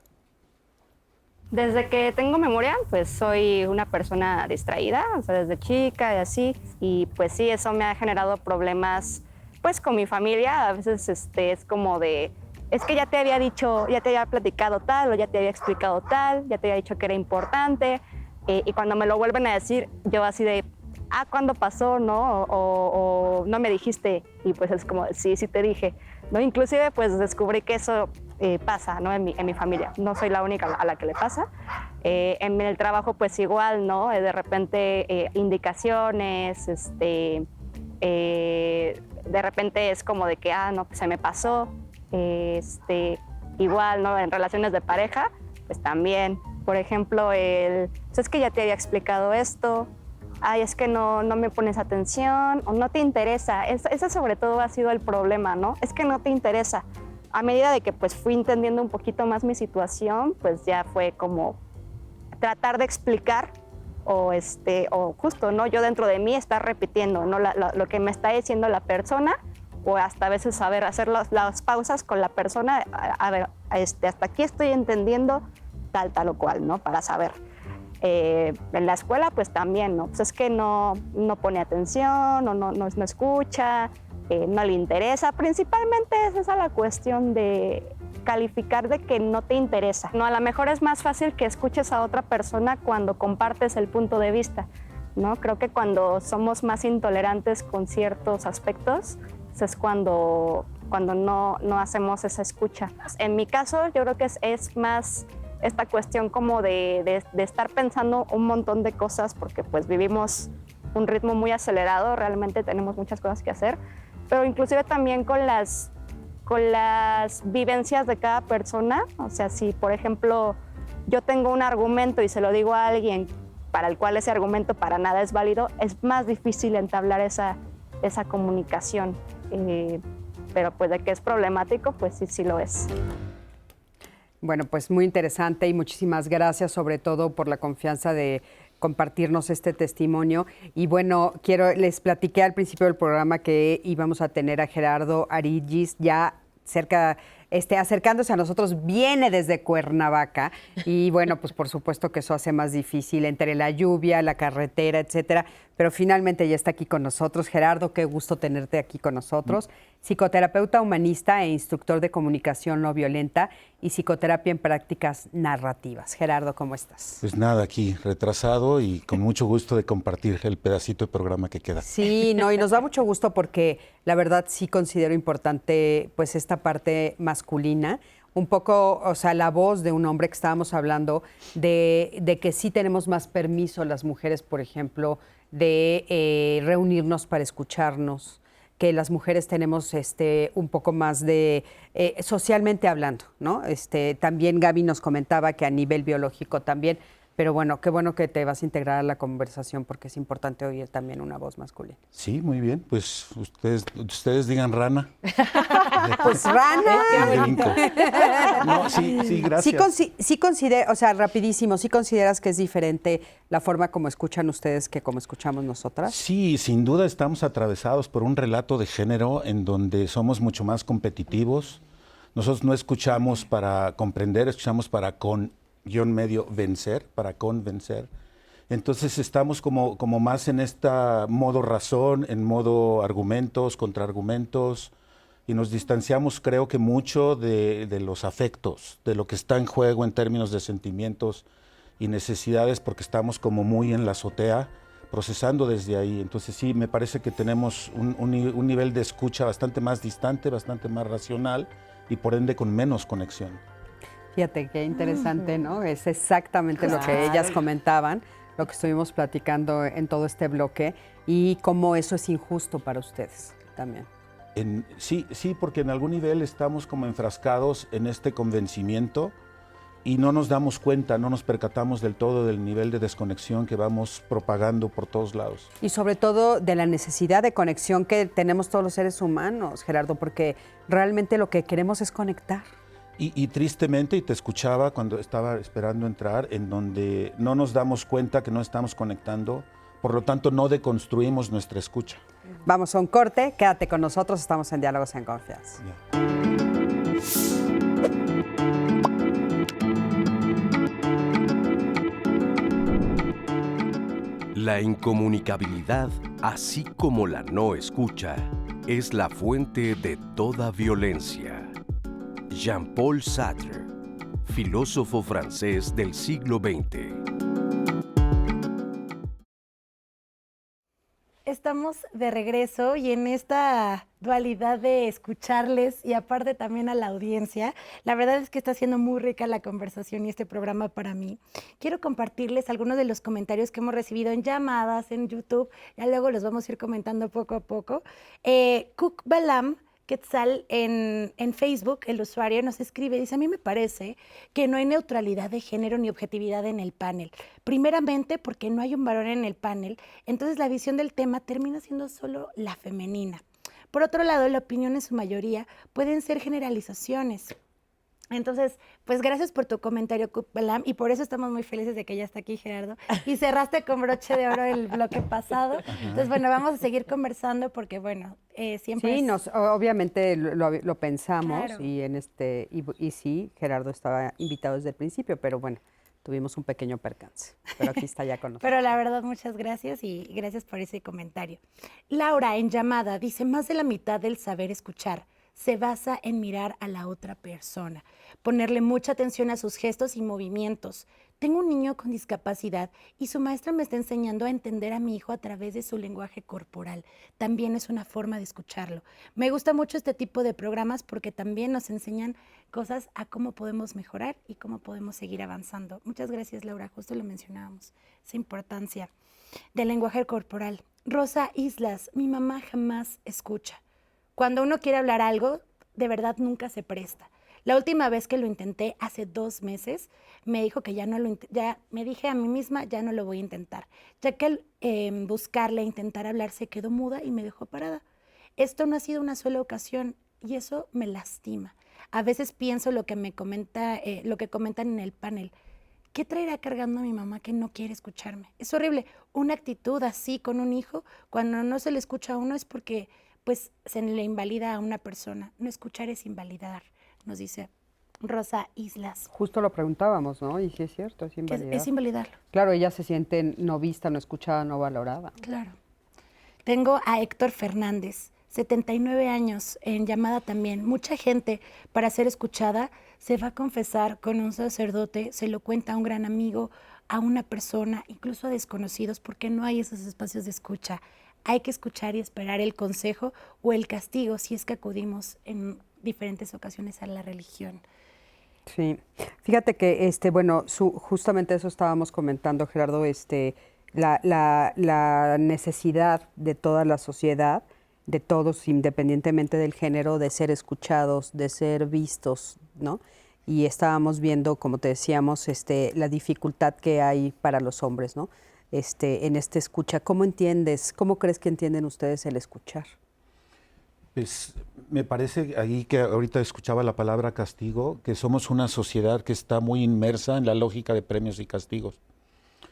Desde que tengo memoria, pues soy una persona distraída, o sea, desde chica y así, y pues sí, eso me ha generado problemas, pues con mi familia. A veces es como de, es que ya te había dicho, ya te había platicado tal, o ya te había explicado tal, ya te había dicho que era importante, y cuando me lo vuelven a decir, yo así de, ¿cuándo pasó, no? O no me dijiste, y pues es como, sí te dije, ¿no? Inclusive pues descubrí que eso pasa, ¿no? En mi familia. No soy la única a la que le pasa. En el trabajo pues igual, ¿no? De repente indicaciones, de repente es como de que, no, pues se me pasó. Igual, ¿no? En relaciones de pareja, pues también. Por ejemplo, pues es que ya te había explicado esto. Ay, es que no me pones atención o no te interesa. Ese sobre todo ha sido el problema, ¿no? Es que no te interesa. A medida de que pues fui entendiendo un poquito más mi situación, pues ya fue como tratar de explicar o justo, ¿no? Yo dentro de mí estar repitiendo, ¿no? Lo que me está diciendo la persona, o hasta a veces saber hacer las pausas con la persona. A ver, hasta aquí estoy entendiendo tal o cual, ¿no? Para saber. En la escuela pues también, ¿no? Pues es que no pone atención o no escucha, no le interesa. Principalmente es esa la cuestión de calificar de que no te interesa, ¿no? A lo mejor es más fácil que escuches a otra persona cuando compartes el punto de vista, ¿no? Creo que cuando somos más intolerantes con ciertos aspectos, es cuando no hacemos esa escucha. En mi caso yo creo que es más esta cuestión como de estar pensando un montón de cosas, porque pues vivimos un ritmo muy acelerado, realmente tenemos muchas cosas que hacer, pero inclusive también con las vivencias de cada persona. O sea, si por ejemplo yo tengo un argumento y se lo digo a alguien para el cual ese argumento para nada es válido, es más difícil entablar esa comunicación. Pero pues de que es problemático, pues sí, sí lo es. Bueno, pues muy interesante y muchísimas gracias sobre todo por la confianza de compartirnos este testimonio. Y bueno, les platiqué al principio del programa que íbamos a tener a Gerardo Arigis ya acercándose a nosotros, viene desde Cuernavaca y bueno, pues por supuesto que eso hace más difícil entre la lluvia, la carretera, etcétera, pero finalmente ya está aquí con nosotros. Gerardo, qué gusto tenerte aquí con nosotros. Psicoterapeuta humanista e instructor de comunicación no violenta y psicoterapia en prácticas narrativas. Gerardo, ¿cómo estás? Pues nada, aquí retrasado y con mucho gusto de compartir el pedacito de programa que queda. Sí, no, y nos da mucho gusto porque la verdad sí considero importante pues esta parte masculina, un poco, o sea, la voz de un hombre que estábamos hablando de que sí tenemos más permiso las mujeres, por ejemplo, de reunirnos para escucharnos, que las mujeres tenemos un poco más de, socialmente hablando, ¿no? También Gaby nos comentaba que a nivel biológico también, pero bueno, qué bueno que te vas a integrar a la conversación porque es importante oír también una voz masculina. Sí, muy bien, pues ustedes digan rana. Pues rana. Brinco. No, sí, gracias. Sí considero, o sea, rapidísimo, ¿sí consideras que es diferente la forma como escuchan ustedes que como escuchamos nosotras? Sí, sin duda estamos atravesados por un relato de género en donde somos mucho más competitivos. Nosotros no escuchamos para comprender, escuchamos para vencer, para convencer. Entonces estamos como más en esta modo razón, en modo argumentos, contraargumentos, y nos distanciamos, creo que mucho de los afectos, de lo que está en juego en términos de sentimientos y necesidades, porque estamos como muy en la azotea, procesando desde ahí. Entonces sí, me parece que tenemos un nivel de escucha bastante más distante, bastante más racional y por ende con menos conexión. Fíjate, qué interesante, ¿no? Es exactamente lo que ellas comentaban, lo que estuvimos platicando en todo este bloque y cómo eso es injusto para ustedes también. Sí, porque en algún nivel estamos como enfrascados en este convencimiento y no nos damos cuenta, no nos percatamos del todo del nivel de desconexión que vamos propagando por todos lados. Y sobre todo de la necesidad de conexión que tenemos todos los seres humanos, Gerardo, porque realmente lo que queremos es conectar. Y tristemente, y te escuchaba cuando estaba esperando entrar, en donde no nos damos cuenta que no estamos conectando, por lo tanto no deconstruimos nuestra escucha. Vamos a un corte, quédate con nosotros, estamos en Diálogos en Confianza. La incomunicabilidad, así como la no escucha, es la fuente de toda violencia. Jean-Paul Sartre, filósofo francés del siglo XX. Estamos de regreso y en esta dualidad de escucharles y aparte también a la audiencia, la verdad es que está siendo muy rica la conversación y este programa para mí. Quiero compartirles algunos de los comentarios que hemos recibido en llamadas, en YouTube, ya luego los vamos a ir comentando poco a poco. Cook Balam Quetzal en Facebook, el usuario nos escribe, dice, a mí me parece que no hay neutralidad de género ni objetividad en el panel. Primeramente porque no hay un varón en el panel, entonces la visión del tema termina siendo solo la femenina. Por otro lado, la opinión en su mayoría pueden ser generalizaciones. Entonces, pues gracias por tu comentario, Balam, y por eso estamos muy felices de que ya está aquí Gerardo. Y cerraste con broche de oro el bloque pasado. Entonces, bueno, vamos a seguir conversando porque, bueno, siempre sí, obviamente lo pensamos, claro. y sí, Gerardo estaba invitado desde el principio, pero bueno, tuvimos un pequeño percance, pero aquí está ya con nosotros. Pero la verdad, muchas gracias y gracias por ese comentario. Laura, en llamada, dice, más de la mitad del saber escuchar se basa en mirar a la otra persona, ponerle mucha atención a sus gestos y movimientos. Tengo un niño con discapacidad y su maestra me está enseñando a entender a mi hijo a través de su lenguaje corporal. También es una forma de escucharlo. Me gusta mucho este tipo de programas porque también nos enseñan cosas a cómo podemos mejorar y cómo podemos seguir avanzando. Muchas gracias, Laura. Justo lo mencionábamos, esa importancia del lenguaje corporal. Rosa Islas, mi mamá jamás escucha. Cuando uno quiere hablar algo, de verdad nunca se presta. La última vez que lo intenté, hace 2 meses, me dijo que ya no ya me dije a mí misma, ya no lo voy a intentar, ya que buscarle, intentar hablar, se quedó muda y me dejó parada. Esto no ha sido una sola ocasión y eso me lastima. A veces pienso lo que lo que comentan en el panel. ¿Qué traerá cargando a mi mamá que no quiere escucharme? Es horrible. Una actitud así con un hijo, cuando no se le escucha a uno es porque pues se le invalida a una persona. No escuchar es invalidar, nos dice Rosa Islas. Justo lo preguntábamos, ¿no? Y sí es cierto, es Que invalidar. es invalidarlo. Claro, ella se siente no vista, no escuchada, no valorada. Claro. Tengo a Héctor Fernández, 79 años, en llamada también. Mucha gente, para ser escuchada, se va a confesar con un sacerdote, se lo cuenta a un gran amigo, a una persona, incluso a desconocidos, porque no hay esos espacios de escucha. Hay que escuchar y esperar el consejo o el castigo si es que acudimos en diferentes ocasiones a la religión. Sí, fíjate que, bueno, justamente eso estábamos comentando, Gerardo, la necesidad de toda la sociedad, de todos, independientemente del género, de ser escuchados, de ser vistos, ¿no? Y estábamos viendo, como te decíamos, la dificultad que hay para los hombres, ¿no? En esta escucha. ¿Cómo crees que entienden ustedes el escuchar? Pues me parece ahí que ahorita escuchaba la palabra castigo, que somos una sociedad que está muy inmersa en la lógica de premios y castigos.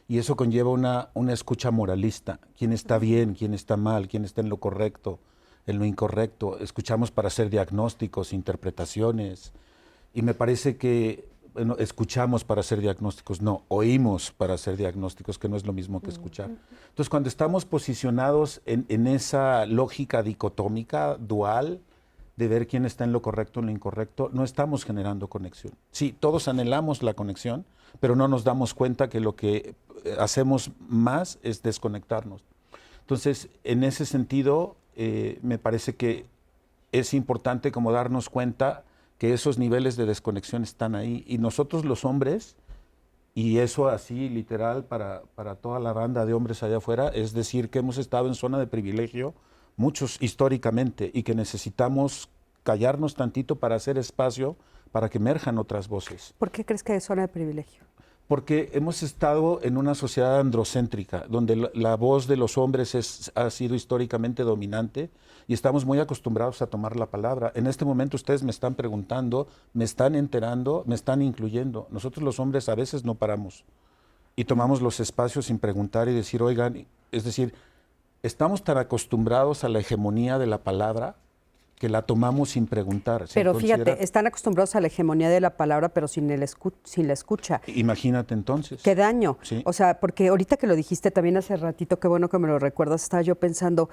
Y eso conlleva una escucha moralista. ¿Quién está bien, quién está mal, quién está en lo correcto, en lo incorrecto? Escuchamos para hacer diagnósticos, interpretaciones. Y me parece que escuchamos para hacer diagnósticos, no, oímos para hacer diagnósticos, que no es lo mismo que escuchar. Entonces, cuando estamos posicionados en esa lógica dicotómica, dual, de ver quién está en lo correcto, en lo incorrecto, no estamos generando conexión. Sí, todos anhelamos la conexión, pero no nos damos cuenta que lo que hacemos más es desconectarnos. Entonces, en ese sentido, me parece que es importante como darnos cuenta que esos niveles de desconexión están ahí. Y nosotros los hombres, y eso así literal para toda la banda de hombres allá afuera, es decir, que hemos estado en zona de privilegio, muchos históricamente, y que necesitamos callarnos tantito para hacer espacio para que emerjan otras voces. ¿Por qué crees que es zona de privilegio? Porque hemos estado en una sociedad androcéntrica, donde la voz de los hombres ha sido históricamente dominante y estamos muy acostumbrados a tomar la palabra. En este momento ustedes me están preguntando, me están enterando, me están incluyendo. Nosotros los hombres a veces no paramos y tomamos los espacios sin preguntar y decir, oigan, es decir, estamos tan acostumbrados a la hegemonía de la palabra que la tomamos sin preguntar. Pero fíjate, están acostumbrados a la hegemonía de la palabra, pero sin la escucha. Imagínate entonces. ¡Qué daño! Sí. O sea, porque ahorita que lo dijiste también hace ratito, qué bueno que me lo recuerdas, estaba yo pensando,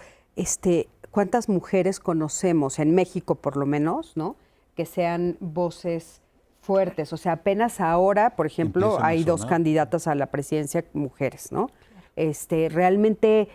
¿cuántas mujeres conocemos, en México por lo menos, ¿no? Que sean voces fuertes. O sea, apenas ahora, por ejemplo, hay 2 candidatas a la presidencia mujeres, ¿no? Realmente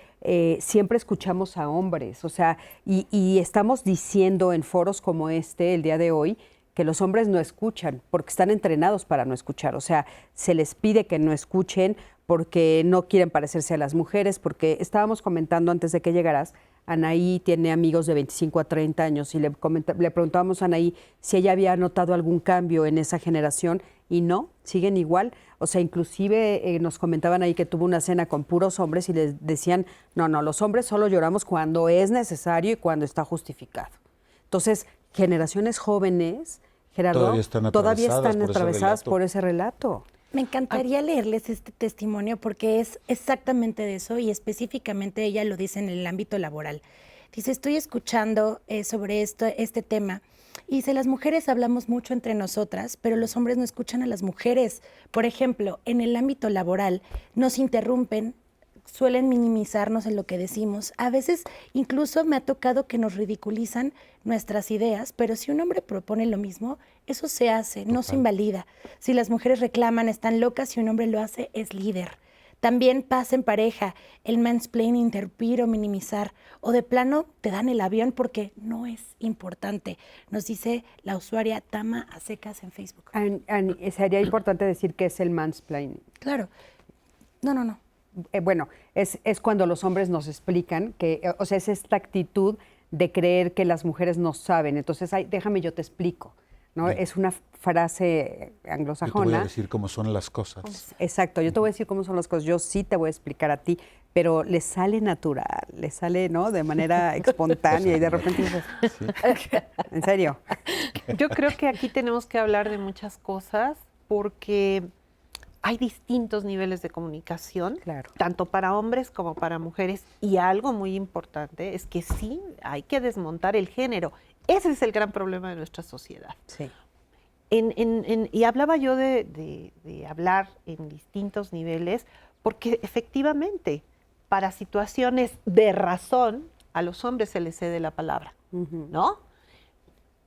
siempre escuchamos a hombres, o sea, y estamos diciendo en foros como el día de hoy, que los hombres no escuchan, porque están entrenados para no escuchar, o sea, se les pide que no escuchen porque no quieren parecerse a las mujeres, porque estábamos comentando antes de que llegaras, Anaí tiene amigos de 25 a 30 años y le preguntábamos a Anaí si ella había notado algún cambio en esa generación y no, siguen igual. O sea, inclusive nos comentaban ahí que tuvo una cena con puros hombres y les decían, no, los hombres solo lloramos cuando es necesario y cuando está justificado. Entonces, generaciones jóvenes, Gerardo, todavía están atravesadas por ese relato. Me encantaría leerles este testimonio porque es exactamente de eso y específicamente ella lo dice en el ámbito laboral. Dice, estoy escuchando sobre este tema y dice, las mujeres hablamos mucho entre nosotras, pero los hombres no escuchan a las mujeres. Por ejemplo, en el ámbito laboral nos interrumpen, suelen minimizarnos en lo que decimos. A veces incluso me ha tocado que nos ridiculizan nuestras ideas, pero si un hombre propone lo mismo, eso se hace, no se invalida. Si las mujeres reclaman, están locas, si un hombre lo hace, es líder. También pasa en pareja, el mansplaining, interrumpir o minimizar, o de plano te dan el avión porque no es importante. Nos dice la usuaria Tama a secas en Facebook. Sería importante decir qué es el mansplaining. Claro. No. Bueno, es cuando los hombres nos explican que, o sea, es esta actitud de creer que las mujeres no saben. Entonces, déjame yo te explico. ¿no? Bien. Es una frase Yo te voy anglosajona. a decir cómo son las cosas. Exacto, yo te voy a decir cómo son las cosas, yo sí te voy a explicar a ti, pero le sale natural, le sale, ¿no? De manera espontánea y de repente dices, ¿en serio? Yo creo que aquí tenemos que hablar de muchas cosas porque hay distintos niveles de comunicación, Claro. tanto para hombres como para mujeres. Y algo muy importante es que sí hay que desmontar el género. Ese es el gran problema de nuestra sociedad. Sí. Y hablaba yo de hablar en distintos niveles porque efectivamente para situaciones de razón a los hombres se les cede la palabra, ¿no?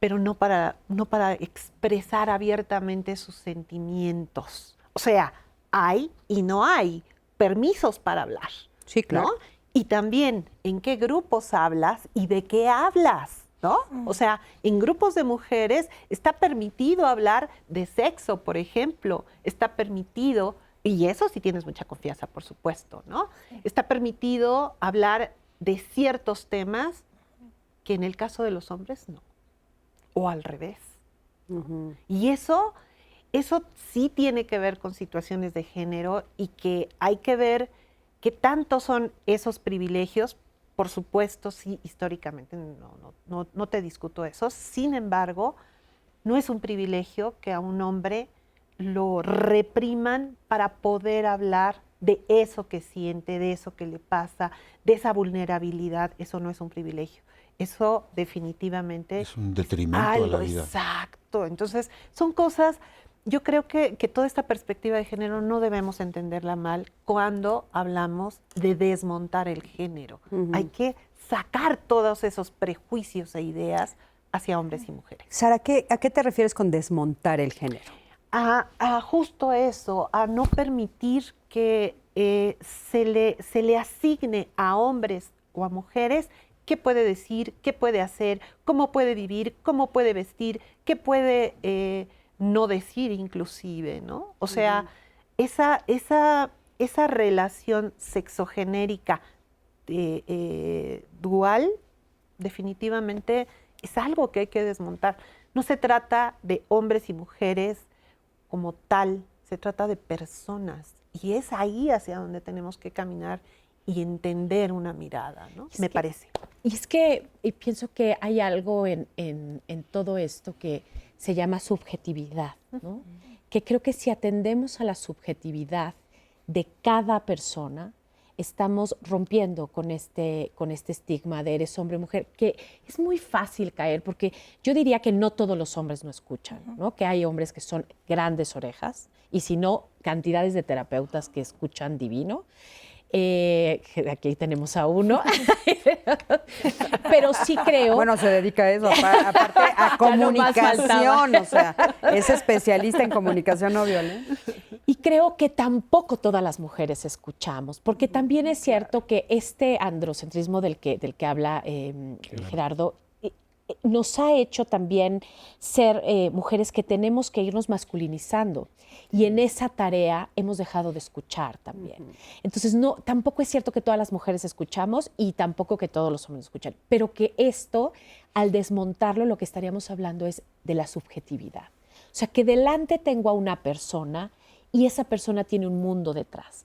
Pero no para expresar abiertamente sus sentimientos. O sea, hay y no hay permisos para hablar. Sí, claro. ¿no? Y también en qué grupos hablas y de qué hablas, ¿no? O sea, en grupos de mujeres está permitido hablar de sexo, por ejemplo, está permitido, y eso si tienes mucha confianza, por supuesto, ¿no? Está permitido hablar de ciertos temas que en el caso de los hombres no, o al revés. Y eso sí tiene que ver con situaciones de género y que hay que ver qué tanto son esos privilegios. Por supuesto, sí, históricamente no te discuto eso. Sin embargo, no es un privilegio que a un hombre lo repriman para poder hablar de eso que siente, de eso que le pasa, de esa vulnerabilidad. Eso no es un privilegio. Eso definitivamente Es un detrimento a la vida. Exacto. Entonces, son cosas, yo creo que toda esta perspectiva de género no debemos entenderla mal cuando hablamos de desmontar el género. Hay que sacar todos esos prejuicios e ideas hacia hombres y mujeres. Sara, ¿a qué te refieres con desmontar el género? A justo eso, a no permitir que se le asigne a hombres o a mujeres qué puede decir, qué puede hacer, cómo puede vivir, cómo puede vestir, qué puede no decir inclusive, ¿no? O sea, esa relación sexogenérica dual definitivamente es algo que hay que desmontar. No se trata de hombres y mujeres como tal, se trata de personas. Y es ahí hacia donde tenemos que caminar y entender una mirada, ¿no? Me parece. Y es que pienso que hay algo en todo esto que se llama subjetividad, ¿no? Que creo que si atendemos a la subjetividad de cada persona, estamos rompiendo con este estigma de eres hombre o mujer, que es muy fácil caer, porque yo diría que no todos los hombres no escuchan, ¿no? Que hay hombres que son grandes orejas, y si no, cantidades de terapeutas que escuchan divino. Aquí tenemos a uno. Pero sí creo... Bueno, se dedica a eso, aparte a comunicación, o sea, es especialista en comunicación no violenta. Y creo que tampoco todas las mujeres escuchamos, porque también es cierto que este androcentrismo del que habla Gerardo nos ha hecho también ser mujeres que tenemos que irnos masculinizando, y en esa tarea hemos dejado de escuchar también. Entonces, tampoco es cierto que todas las mujeres escuchamos y tampoco que todos los hombres escuchan, pero que esto, al desmontarlo, lo que estaríamos hablando es de la subjetividad. O sea, que delante tengo a una persona y esa persona tiene un mundo detrás.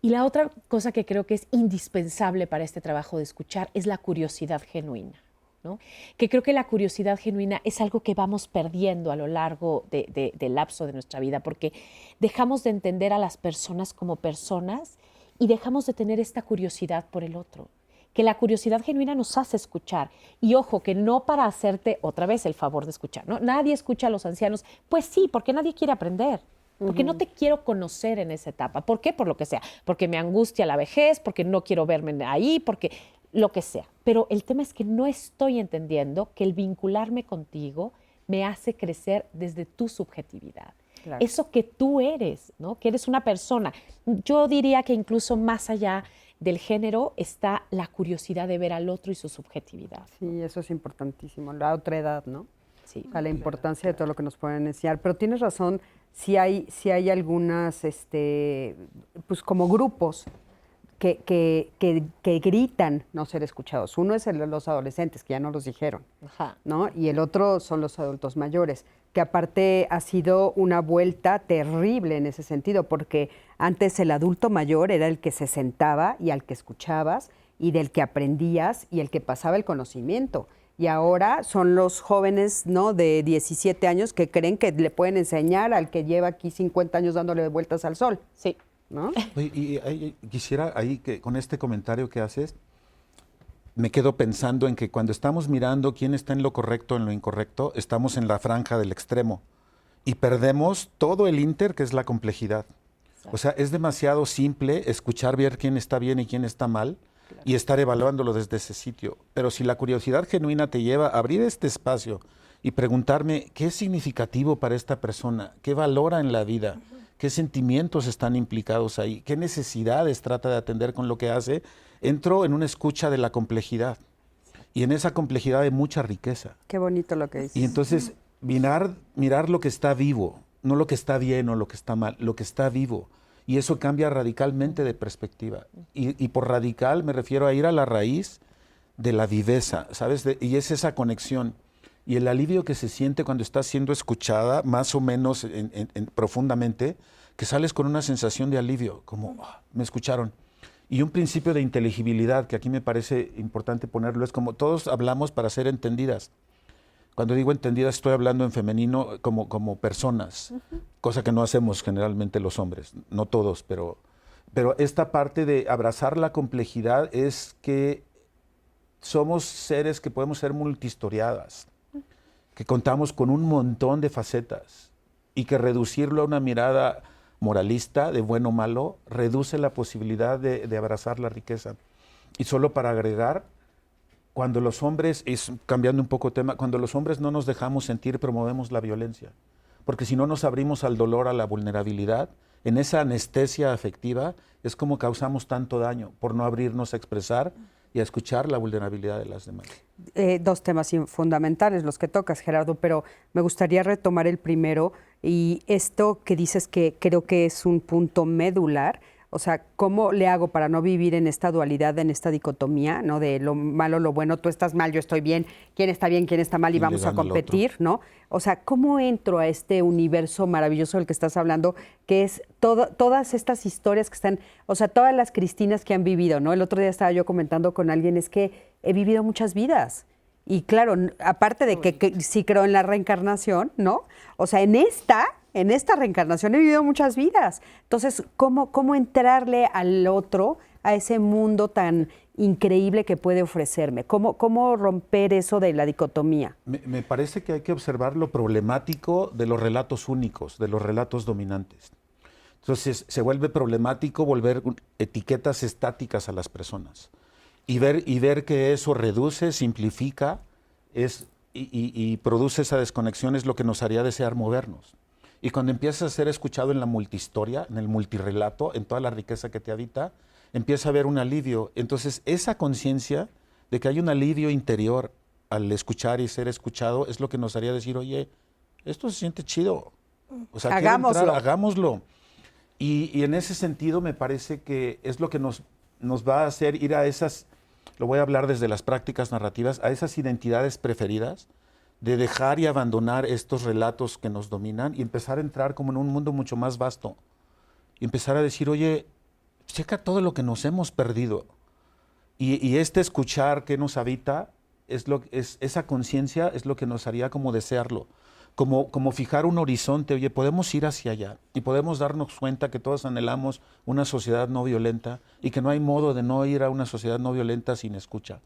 Y la otra cosa que creo que es indispensable para este trabajo de escuchar es la curiosidad genuina, ¿no? Que creo que la curiosidad genuina es algo que vamos perdiendo a lo largo del lapso de nuestra vida, porque dejamos de entender a las personas como personas y dejamos de tener esta curiosidad por el otro. Que la curiosidad genuina nos hace escuchar. Y ojo, que no para hacerte otra vez el favor de escuchar, ¿no? Nadie escucha a los ancianos. Pues sí, porque nadie quiere aprender. Porque no te quiero conocer en esa etapa. ¿Por qué? Por lo que sea. Porque me angustia la vejez, porque no quiero verme ahí, porque lo que sea. Pero el tema es que no estoy entendiendo que el vincularme contigo me hace crecer desde tu subjetividad. Claro. Eso que tú eres, ¿no? Que eres una persona. Yo diría que incluso más allá del género está la curiosidad de ver al otro y su subjetividad. Sí, eso es importantísimo. La otra edad, ¿no? Sí. A la importancia de todo lo que nos pueden enseñar. Pero tienes razón, sí hay algunas, pues como grupos que gritan no ser escuchados. Uno es el de los adolescentes, que ya no los dijeron, Ajá. ¿no? Y el otro son los adultos mayores, que aparte ha sido una vuelta terrible en ese sentido, porque antes el adulto mayor era el que se sentaba y al que escuchabas y del que aprendías y el que pasaba el conocimiento. Y ahora son los jóvenes, ¿no?, de 17 años que creen que le pueden enseñar al que lleva aquí 50 años dándole vueltas al sol, Sí. ¿no? Oye, quisiera ahí que con este comentario que haces, me quedo pensando en que cuando estamos mirando quién está en lo correcto o en lo incorrecto, estamos en la franja del extremo y perdemos todo el inter, que es la complejidad. O sea, es demasiado simple escuchar, ver quién está bien y quién está mal y estar evaluándolo desde ese sitio. Pero si la curiosidad genuina te lleva a abrir este espacio y preguntarme qué es significativo para esta persona, qué valora en la vida, qué sentimientos están implicados ahí, qué necesidades trata de atender con lo que hace, entro en una escucha de la complejidad. Y en esa complejidad hay mucha riqueza. Qué bonito lo que dices. Y entonces mirar lo que está vivo, no lo que está bien o lo que está mal, lo que está vivo. Y eso cambia radicalmente de perspectiva. Y por radical me refiero a ir a la raíz de la viveza, ¿sabes? Y es esa conexión. Y el alivio que se siente cuando estás siendo escuchada, más o menos profundamente, que sales con una sensación de alivio, como me escucharon. Y un principio de inteligibilidad, que aquí me parece importante ponerlo, es como todos hablamos para ser entendidas. Cuando digo entendidas estoy hablando en femenino como personas, cosa que no hacemos generalmente los hombres, no todos, pero esta parte de abrazar la complejidad es que somos seres que podemos ser multihistoriadas, que contamos con un montón de facetas y que reducirlo a una mirada moralista de bueno o malo reduce la posibilidad de abrazar la riqueza. Y solo para agregar, cuando los hombres, cambiando un poco de tema, cuando los hombres no nos dejamos sentir, promovemos la violencia. Porque si no nos abrimos al dolor, a la vulnerabilidad, en esa anestesia afectiva, es como causamos tanto daño por no abrirnos a expresar y a escuchar la vulnerabilidad de las demás. Dos temas fundamentales los que tocas, Gerardo, pero me gustaría retomar el primero y esto que dices que creo que es un punto medular. O sea, ¿cómo le hago para no vivir en esta dualidad, en esta dicotomía, ¿no? De lo malo, lo bueno, tú estás mal, yo estoy bien, quién está mal y vamos a competir, ¿no? O sea, ¿cómo entro a este universo maravilloso del que estás hablando, que es todas estas historias que están, o sea, todas las Cristinas que han vivido, ¿no? El otro día estaba yo comentando con alguien, es que he vivido muchas vidas. Y claro, aparte de que sí creo en la reencarnación, ¿no? O sea, en esta reencarnación he vivido muchas vidas. Entonces, ¿cómo entrarle al otro, a ese mundo tan increíble que puede ofrecerme? ¿Cómo romper eso de la dicotomía? Me parece que hay que observar lo problemático de los relatos únicos, de los relatos dominantes. Entonces, se vuelve problemático volver etiquetas estáticas a las personas. Y ver que eso reduce, simplifica y produce esa desconexión es lo que nos haría desear movernos. Y cuando empiezas a ser escuchado en la multihistoria, en el multirrelato, en toda la riqueza que te habita, empieza a haber un alivio. Entonces, esa conciencia de que hay un alivio interior al escuchar y ser escuchado es lo que nos haría decir, oye, esto se siente chido. O sea, hagámoslo. Y en ese sentido me parece que es lo que nos va a hacer ir a esas, lo voy a hablar desde las prácticas narrativas, a esas identidades preferidas, de dejar y abandonar estos relatos que nos dominan y empezar a entrar como en un mundo mucho más vasto. Y empezar a decir, oye, checa todo lo que nos hemos perdido. Y este escuchar que nos habita, esa conciencia es lo que nos haría como desearlo. Como fijar un horizonte, oye, podemos ir hacia allá y podemos darnos cuenta que todos anhelamos una sociedad no violenta y que no hay modo de no ir a una sociedad no violenta sin escucha.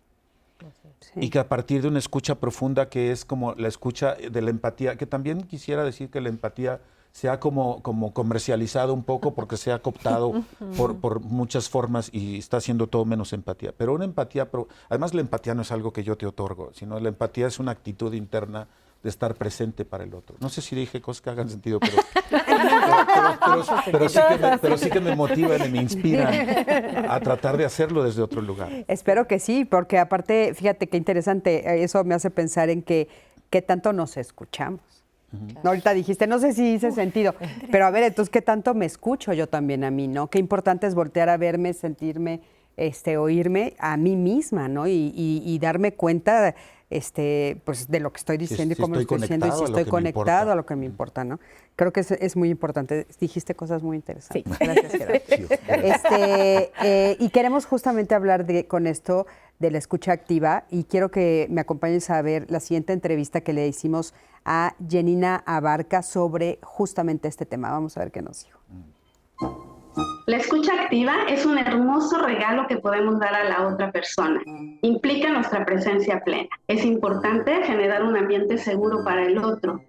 Sí. Y que a partir de una escucha profunda que es como la escucha de la empatía, que también quisiera decir que la empatía se ha como comercializado un poco porque se ha cooptado por muchas formas y está haciendo todo menos empatía. Pero una empatía, además la empatía no es algo que yo te otorgo, sino la empatía es una actitud interna de estar presente para el otro. No sé si dije cosas que hagan sentido, pero sí que me motivan y me inspiran a tratar de hacerlo desde otro lugar. Espero que sí, porque aparte, fíjate qué interesante, eso me hace pensar en qué tanto nos escuchamos. No, ahorita dijiste, no sé si hice sentido, pero a ver, entonces, ¿qué tanto me escucho yo también a mí, no? Qué importante es voltear a verme, sentirme, oírme a mí misma, ¿no? Y darme cuenta, pues, de lo que estoy diciendo Si y cómo lo estoy estoy diciendo y si conectado a lo estoy que me conectado importa. a lo que me importa, ¿no? Creo que es muy importante. Dijiste cosas muy interesantes. Sí. Gracias, Gerardo. Y queremos justamente hablar con esto de la escucha activa y quiero que me acompañes a ver la siguiente entrevista que le hicimos a Janina Abarca sobre justamente este tema. Vamos a ver qué nos dijo. La escucha activa es un hermoso regalo que podemos dar a la otra persona. Implica nuestra presencia plena. Es importante generar un ambiente seguro para el otro,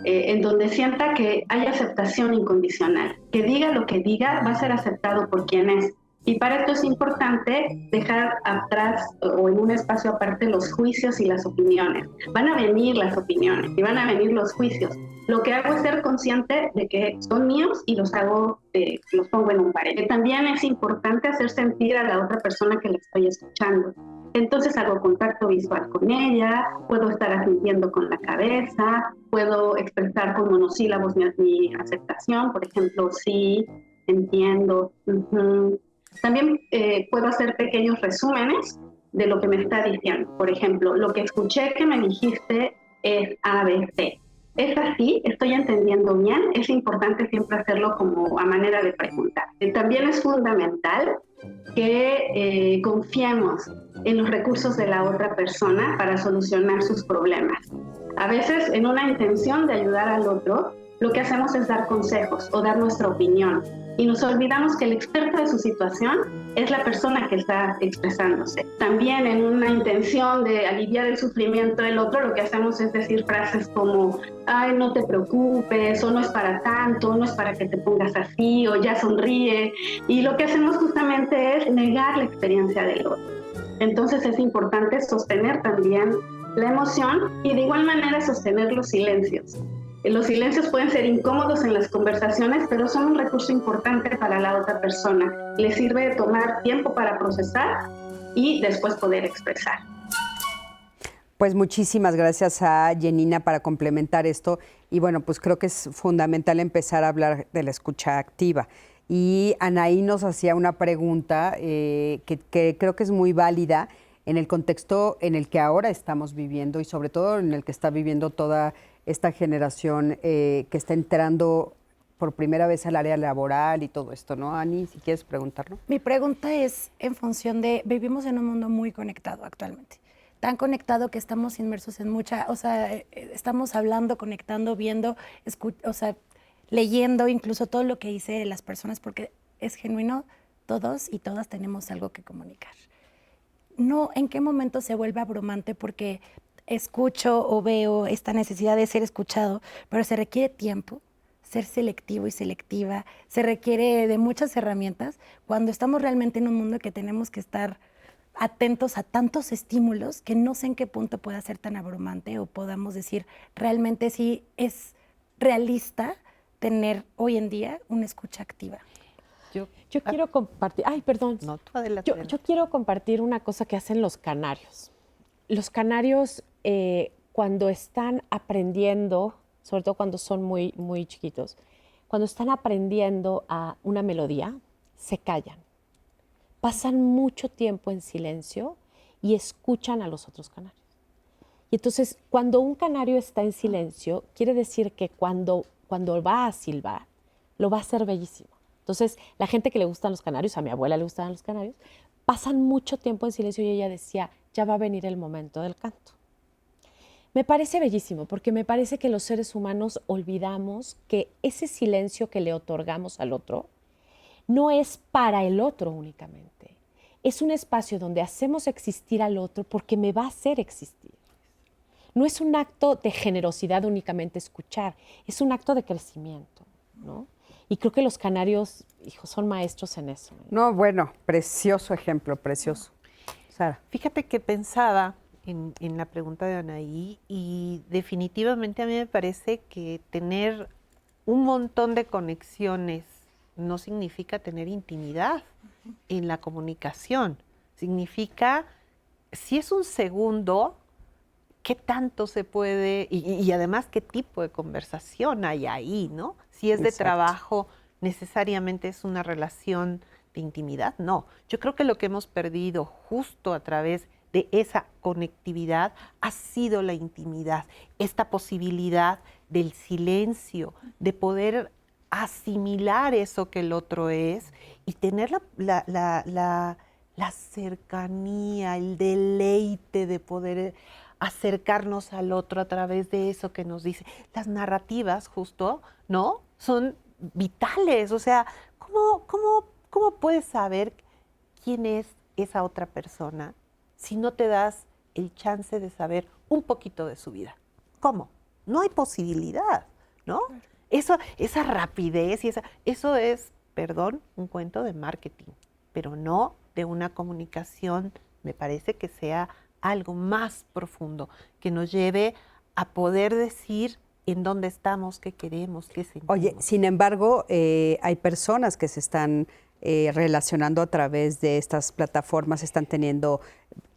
en donde sienta que hay aceptación incondicional. Que diga lo que diga, va a ser aceptado por quien es. Y para esto es importante dejar atrás o en un espacio aparte los juicios y las opiniones. Van a venir las opiniones y van a venir los juicios. Lo que hago es ser consciente de que son míos y los pongo en un pared. También es importante hacer sentir a la otra persona que la estoy escuchando. Entonces hago contacto visual con ella, puedo estar asintiendo con la cabeza, puedo expresar con monosílabos mi aceptación, por ejemplo, sí, entiendo. También puedo hacer pequeños resúmenes de lo que me está diciendo. Por ejemplo, lo que escuché que me dijiste es ABC. ¿Es así? ¿Estoy entendiendo bien? Es importante siempre hacerlo como a manera de preguntar. También es fundamental que confiemos en los recursos de la otra persona para solucionar sus problemas. A veces, en una intención de ayudar al otro, lo que hacemos es dar consejos o dar nuestra opinión. Y nos olvidamos que el experto de su situación es la persona que está expresándose. También en una intención de aliviar el sufrimiento del otro, lo que hacemos es decir frases como, ay, no te preocupes, o no es para tanto, no es para que te pongas así, o ya sonríe. Y lo que hacemos justamente es negar la experiencia del otro. Entonces es importante sostener también la emoción y de igual manera sostener los silencios. Los silencios pueden ser incómodos en las conversaciones, pero son un recurso importante para la otra persona. Le sirve tomar tiempo para procesar y después poder expresar. Pues muchísimas gracias a Janina para complementar esto. Y bueno, pues creo que es fundamental empezar a hablar de la escucha activa. Y Anaí nos hacía una pregunta que creo que es muy válida en el contexto en el que ahora estamos viviendo y sobre todo en el que está viviendo toda esta generación que está entrando por primera vez al área laboral y todo esto, ¿no? Ani, si quieres preguntarlo. Mi pregunta es en función de, vivimos en un mundo muy conectado actualmente, tan conectado que estamos inmersos en estamos hablando, conectando, viendo, leyendo incluso todo lo que dice las personas, porque es genuino, todos y todas tenemos algo que comunicar. No, ¿en qué momento se vuelve abrumante? Porque escucho o veo esta necesidad de ser escuchado, pero se requiere tiempo, ser selectivo y selectiva, se requiere de muchas herramientas cuando estamos realmente en un mundo que tenemos que estar atentos a tantos estímulos que no sé en qué punto pueda ser tan abrumante o podamos decir realmente si es realista tener hoy en día una escucha activa. Yo quiero compartir, No, tú adelante. Yo quiero compartir una cosa que hacen los canarios. Los canarios, cuando están aprendiendo, sobre todo cuando son muy, muy chiquitos, cuando están aprendiendo a una melodía, se callan. Pasan mucho tiempo en silencio y escuchan a los otros canarios. Y entonces, cuando un canario está en silencio, quiere decir que cuando va a silbar, lo va a hacer bellísimo. Entonces, la gente que le gustan los canarios, a mi abuela le gustaban los canarios, pasan mucho tiempo en silencio y ella decía, ya va a venir el momento del canto. Me parece bellísimo, porque me parece que los seres humanos olvidamos que ese silencio que le otorgamos al otro no es para el otro únicamente. Es un espacio donde hacemos existir al otro porque me va a hacer existir. No es un acto de generosidad únicamente escuchar, es un acto de crecimiento, ¿no? Y creo que los canarios, son maestros en eso. No, bueno, precioso ejemplo, precioso. Sara. Fíjate que pensaba en la pregunta de Anaí y definitivamente a mí me parece que tener un montón de conexiones no significa tener intimidad en la comunicación. Significa, si es un segundo, qué tanto se puede, y además qué tipo de conversación hay ahí, ¿no? Si es de Exacto. trabajo, necesariamente es una relación de intimidad. No, yo creo que lo que hemos perdido justo a través de esa conectividad ha sido la intimidad, esta posibilidad del silencio, de poder asimilar eso que el otro es y tener la cercanía, el deleite de poder acercarnos al otro a través de eso que nos dice. Las narrativas, justo, ¿no? Son vitales. O sea, ¿cómo puedes saber quién es esa otra persona si no te das el chance de saber un poquito de su vida? ¿Cómo? No hay posibilidad, ¿no? Esa rapidez y eso es, perdón, un cuento de marketing, pero no de una comunicación, me parece que sea algo más profundo, que nos lleve a poder decir en dónde estamos, qué queremos, qué sentimos. Oye, sin embargo, hay personas que se están relacionando a través de estas plataformas, están teniendo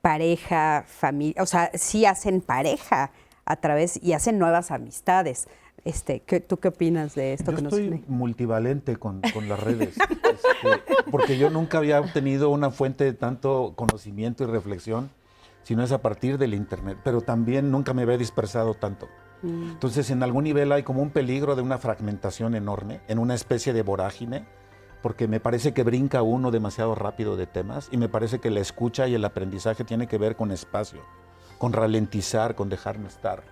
pareja, familia, o sea, sí hacen pareja a través y hacen nuevas amistades. ¿Tú qué opinas de esto? Yo que estoy multivalente con las redes, porque yo nunca había obtenido una fuente de tanto conocimiento y reflexión, sino es a partir del Internet, pero también nunca me había dispersado tanto. Entonces, en algún nivel hay como un peligro de una fragmentación enorme, en una especie de vorágine, porque me parece que brinca uno demasiado rápido de temas y me parece que la escucha y el aprendizaje tiene que ver con espacio, con ralentizar, con dejarme estar.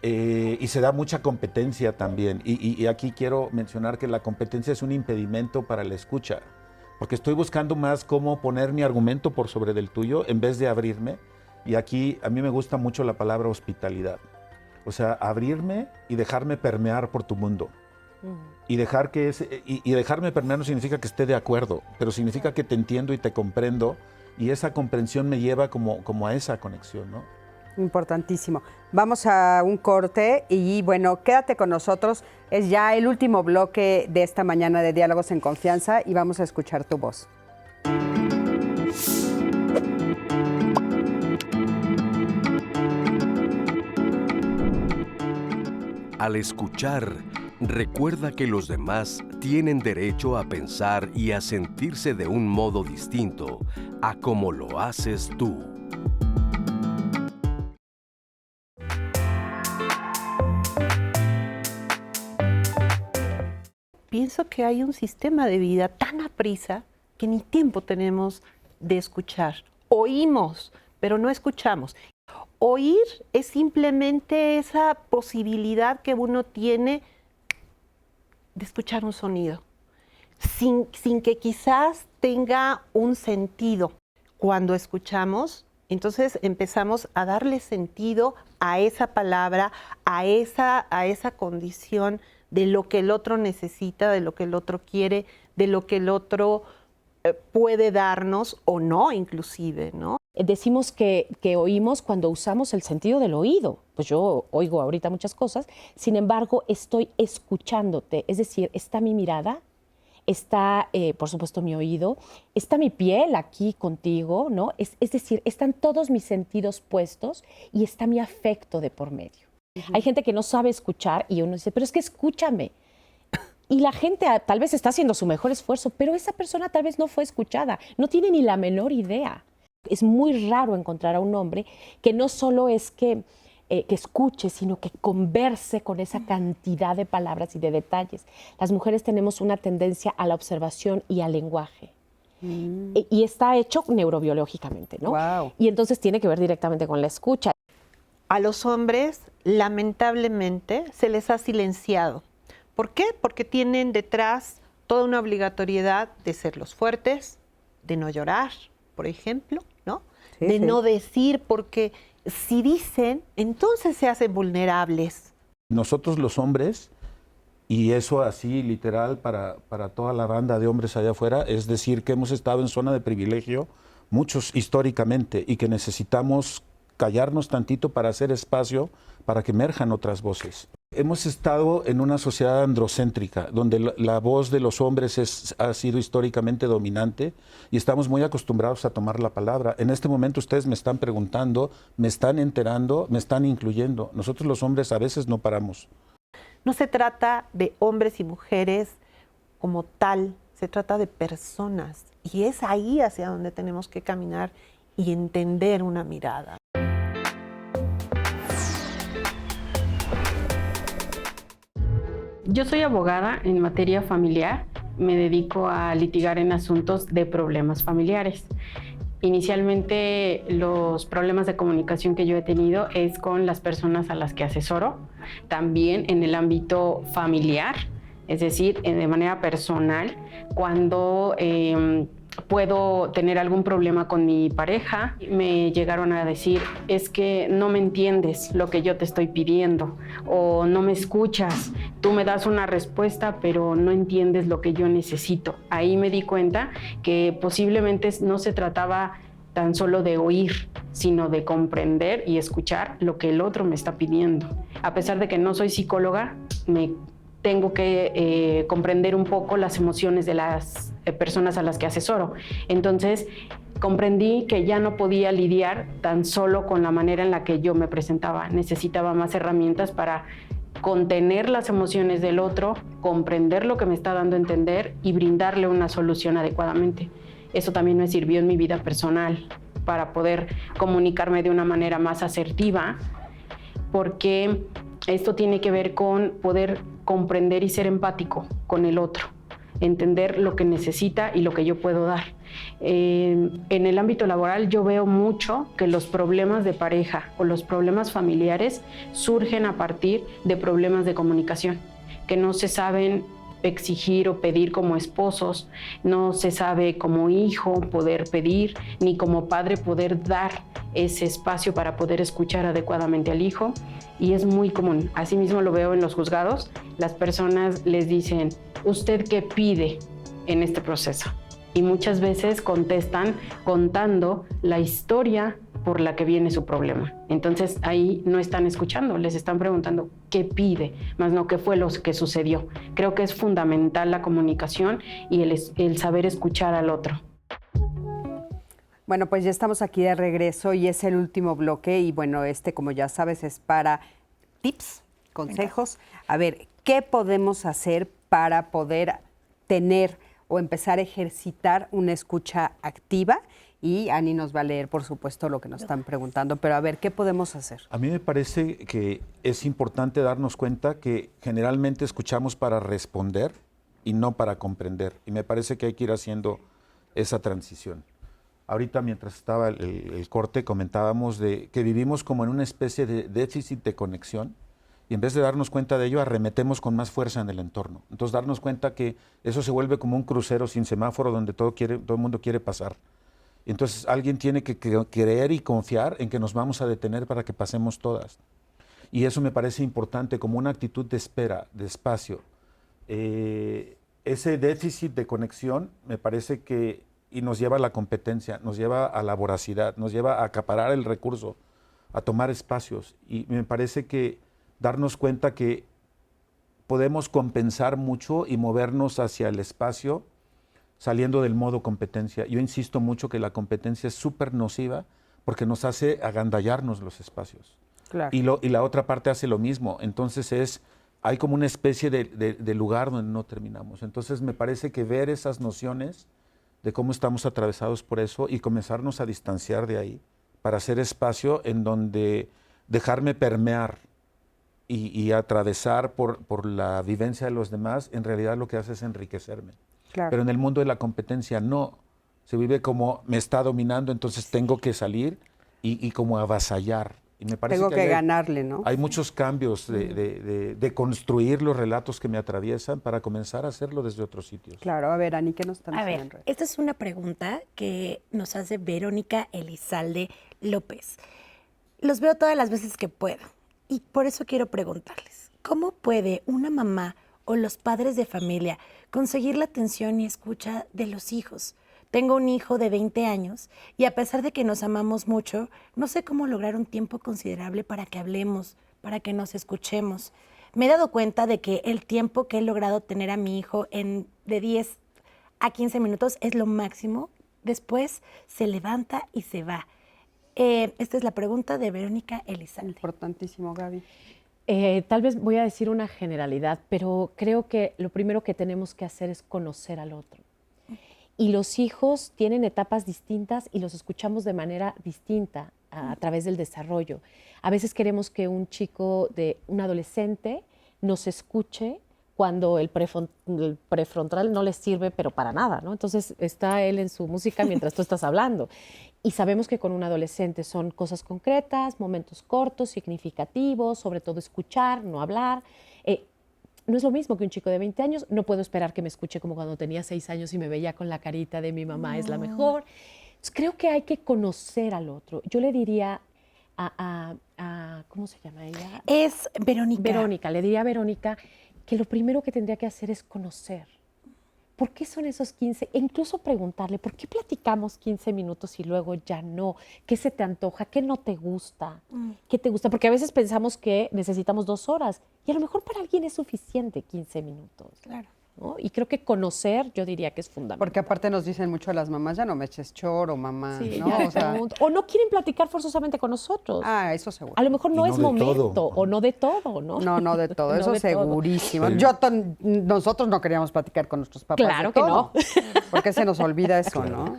Y se da mucha competencia también. Y aquí quiero mencionar que la competencia es un impedimento para la escucha, porque estoy buscando más cómo poner mi argumento por sobre del tuyo en vez de abrirme. Y aquí a mí me gusta mucho la palabra hospitalidad. O sea, abrirme y dejarme permear por tu mundo. Y dejarme permear no significa que esté de acuerdo, pero significa que te entiendo y te comprendo. Y esa comprensión me lleva como a esa conexión, ¿no? Importantísimo. Vamos a un corte y bueno, quédate con nosotros. Es ya el último bloque de esta mañana de Diálogos en Confianza y vamos a escuchar tu voz. Al escuchar, recuerda que los demás tienen derecho a pensar y a sentirse de un modo distinto a como lo haces tú. Pienso que hay un sistema de vida tan aprisa que ni tiempo tenemos de escuchar. Oímos, pero no escuchamos. Oír es simplemente esa posibilidad que uno tiene de escuchar un sonido, sin que quizás tenga un sentido. Cuando escuchamos, entonces empezamos a darle sentido a esa palabra, a esa condición de lo que el otro necesita, de lo que el otro quiere, de lo que el otro puede darnos o no inclusive, ¿no? Decimos que oímos cuando usamos el sentido del oído. Pues yo oigo ahorita muchas cosas, sin embargo estoy escuchándote, es decir, está mi mirada, está por supuesto mi oído, está mi piel aquí contigo, ¿no? Es decir, están todos mis sentidos puestos y está mi afecto de por medio. Hay gente que no sabe escuchar y uno dice, pero es que escúchame. Y la gente tal vez está haciendo su mejor esfuerzo, pero esa persona tal vez no fue escuchada, no tiene ni la menor idea. Es muy raro encontrar a un hombre que no solo es que escuche, sino que converse con esa cantidad de palabras y de detalles. Las mujeres tenemos una tendencia a la observación y al lenguaje. Y está hecho neurobiológicamente, ¿no? Wow. Y entonces tiene que ver directamente con la escucha. A los hombres, lamentablemente, se les ha silenciado. ¿Por qué? Porque tienen detrás toda una obligatoriedad de ser los fuertes, de no llorar, por ejemplo, ¿no? Sí, de sí. no decir, porque si dicen, entonces se hacen vulnerables. Nosotros los hombres, y eso así literal para toda la banda de hombres allá afuera, es decir, que hemos estado en zona de privilegio, muchos históricamente, y que necesitamos callarnos tantito para hacer espacio para que emerjan otras voces. hemos estado en una sociedad androcéntrica, donde la voz de los hombres ha sido históricamente dominante y estamos muy acostumbrados a tomar la palabra. En este momento ustedes me están preguntando, me están enterando, me están incluyendo. Nosotros los hombres a veces no paramos. No se trata de hombres y mujeres como tal, se trata de personas. Y es ahí hacia donde tenemos que caminar y entender una mirada. Yo soy abogada en materia familiar, me dedico a litigar en asuntos de problemas familiares. Inicialmente los problemas de comunicación que yo he tenido es con las personas a las que asesoro, también en el ámbito familiar, es decir, de manera personal, cuando puedo tener algún problema con mi pareja, me llegaron a decir, es que no me entiendes lo que yo te estoy pidiendo o no me escuchas, tú me das una respuesta pero no entiendes lo que yo necesito. Ahí me di cuenta que posiblemente no se trataba tan solo de oír, sino de comprender y escuchar lo que el otro me está pidiendo. A pesar de que no soy psicóloga, me tengo que comprender un poco las emociones de las personas a las que asesoro. Entonces, comprendí que ya no podía lidiar tan solo con la manera en la que yo me presentaba. Necesitaba más herramientas para contener las emociones del otro, comprender lo que me está dando a entender y brindarle una solución adecuadamente. Eso también me sirvió en mi vida personal para poder comunicarme de una manera más asertiva, porque esto tiene que ver con poder comprender y ser empático con el otro, entender lo que necesita y lo que yo puedo dar. En el ámbito laboral yo veo mucho que los problemas de pareja o los problemas familiares surgen a partir de problemas de comunicación, que no se saben exigir o pedir como esposos, no se sabe como hijo poder pedir, ni como padre poder dar ese espacio para poder escuchar adecuadamente al hijo, y es muy común. Asimismo lo veo en los juzgados, las personas les dicen, ¿usted qué pide en este proceso? Y muchas veces contestan contando la historia por la que viene su problema. Entonces ahí no están escuchando, les están preguntando qué pide, más no qué fue lo que sucedió. Creo que es fundamental la comunicación y el saber escuchar al otro. Bueno, pues ya estamos aquí de regreso y es el último bloque y bueno, como ya sabes, es para tips, consejos. A ver, ¿qué podemos hacer para poder tener o empezar a ejercitar una escucha activa? Y Ani nos va a leer, por supuesto, lo que nos están preguntando. Pero a ver, ¿qué podemos hacer? A mí me parece que es importante darnos cuenta que generalmente escuchamos para responder y no para comprender. Y me parece que hay que ir haciendo esa transición. Ahorita, mientras estaba el corte, comentábamos de que vivimos como en una especie de déficit de conexión y en vez de darnos cuenta de ello, arremetemos con más fuerza en el entorno. Entonces, darnos cuenta que eso se vuelve como un crucero sin semáforo donde todo el mundo quiere pasar. Entonces, alguien tiene que creer y confiar en que nos vamos a detener para que pasemos todas. Y eso me parece importante como una actitud de espera, de espacio. Ese déficit de conexión me parece que y nos lleva a la competencia, nos lleva a la voracidad, nos lleva a acaparar el recurso, a tomar espacios. Y me parece que darnos cuenta que podemos compensar mucho y movernos hacia el espacio saliendo del modo competencia. Yo insisto mucho que la competencia es súper nociva porque nos hace agandallarnos los espacios. Claro. Y la otra parte hace lo mismo. Entonces hay como una especie de lugar donde no terminamos. Entonces me parece que ver esas nociones de cómo estamos atravesados por eso y comenzarnos a distanciar de ahí para hacer espacio en donde dejarme permear y atravesar por la vivencia de los demás, en realidad lo que hace es enriquecerme. Claro. Pero en el mundo de la competencia no, se vive como me está dominando, entonces tengo que salir y como avasallar. Y me parece tengo que ganarle, ¿no? Hay muchos cambios de construir los relatos que me atraviesan para comenzar a hacerlo desde otros sitios. Claro, a ver, Ani, ¿qué nos están A diciendo? ver, esta es una pregunta que nos hace Verónica Elizalde López. Los veo todas las veces que puedo y por eso quiero preguntarles, ¿cómo puede una mamá o los padres de familia conseguir la atención y escucha de los hijos? Tengo un hijo de 20 años y a pesar de que nos amamos mucho, no sé cómo lograr un tiempo considerable para que hablemos, para que nos escuchemos. me he dado cuenta de que el tiempo que he logrado tener a mi hijo de 10 a 15 minutos es lo máximo. Después se levanta y se va. Esta es la pregunta de Verónica Elizalde. Importantísimo, Gaby. Tal vez voy a decir una generalidad, pero creo que lo primero que tenemos que hacer es conocer al otro. Y los hijos tienen etapas distintas y los escuchamos de manera distinta a través del desarrollo. A veces queremos que un adolescente nos escuche cuando el prefrontal no les sirve, pero para nada, ¿no? Entonces está él en su música mientras tú estás hablando. Y sabemos que con un adolescente son cosas concretas, momentos cortos, significativos, sobre todo escuchar, no hablar. No es lo mismo que un chico de 20 años. No puedo esperar que me escuche como cuando tenía 6 años y me veía con la carita de mi mamá es la mejor. Entonces, creo que hay que conocer al otro. Yo le diría ¿cómo se llama ella? Es Verónica. Verónica, le diría a Verónica que lo primero que tendría que hacer es conocer. ¿Por qué son esos 15? E incluso preguntarle, ¿por qué platicamos 15 minutos y luego ya no? ¿Qué se te antoja? ¿Qué no te gusta? ¿Qué te gusta? Porque a veces pensamos que necesitamos 2 horas y a lo mejor para alguien es suficiente 15 minutos. Claro. ¿No? Y creo que conocer, yo diría que es fundamental. Porque aparte nos dicen mucho a las mamás, ya no me eches choro, mamá, Sí, ¿no? o no quieren platicar forzosamente con nosotros. Eso seguro. A lo mejor no Y es no de momento, todo. o no de todo, ¿no? No de todo, eso de todo. segurísimo. Sí. Nosotros no queríamos platicar con nuestros papás. Claro de que todo, no. Porque se nos olvida eso, ¿no?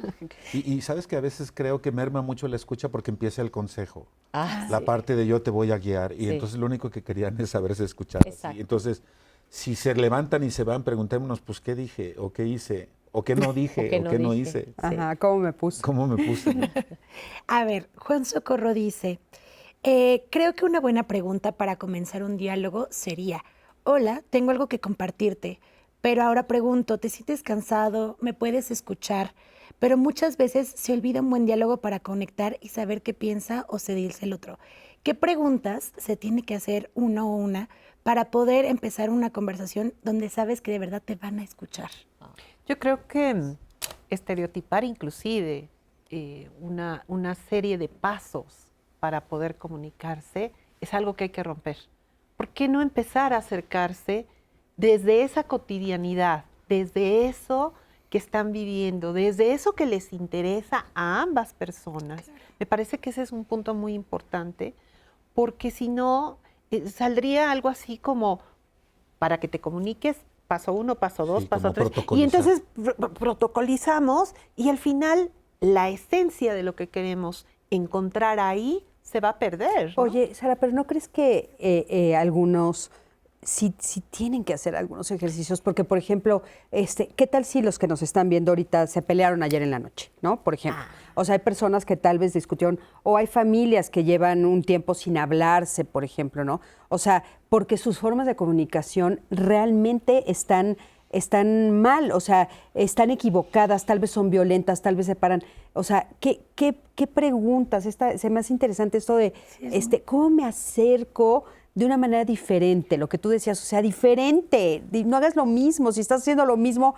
Y sabes que a veces creo que merma mucho la escucha porque empieza el consejo. La Sí. parte de yo te voy a guiar. Y Sí. entonces lo único que querían es saberse escuchar. Exacto. Así. Entonces, si se levantan y se van, preguntémonos, pues, ¿qué dije? ¿O qué hice? ¿O qué no dije? ¿O qué no dije. hice? Ajá, ¿cómo me puse? ¿Cómo me puse? ¿No? A ver, Juan Socorro dice, creo que una buena pregunta para comenzar un diálogo sería, hola, tengo algo que compartirte, pero ahora pregunto, ¿te sientes cansado? ¿Me puedes escuchar? Pero muchas veces se olvida un buen diálogo para conectar y saber qué piensa o se dice el otro. ¿Qué preguntas se tiene que hacer uno o una para poder empezar una conversación donde sabes que de verdad te van a escuchar? Yo creo que estereotipar inclusive una serie de pasos para poder comunicarse es algo que hay que romper. ¿Por qué no empezar a acercarse desde esa cotidianidad, desde eso que están viviendo, desde eso que les interesa a ambas personas? Me parece que ese es un punto muy importante, porque si no, saldría algo así como, para que te comuniques, paso 1, paso 2, Sí, paso como 3. Y protocolizar. entonces protocolizamos y al final la esencia de lo que queremos encontrar ahí se va a perder, ¿no? Oye, Sara, pero ¿no crees que algunos sí tienen que hacer algunos ejercicios? Porque, por ejemplo, ¿qué tal si los que nos están viendo ahorita se pelearon ayer en la noche, ¿no? Por ejemplo. O sea, hay personas que tal vez discutieron, o hay familias que llevan un tiempo sin hablarse, por ejemplo, ¿no? O sea, porque sus formas de comunicación realmente están mal, o sea, están equivocadas, tal vez son violentas, tal vez se paran. O sea, ¿qué preguntas? Se me hace interesante esto de, ¿cómo me acerco de una manera diferente? Lo que tú decías, o sea, diferente. No hagas lo mismo, si estás haciendo lo mismo,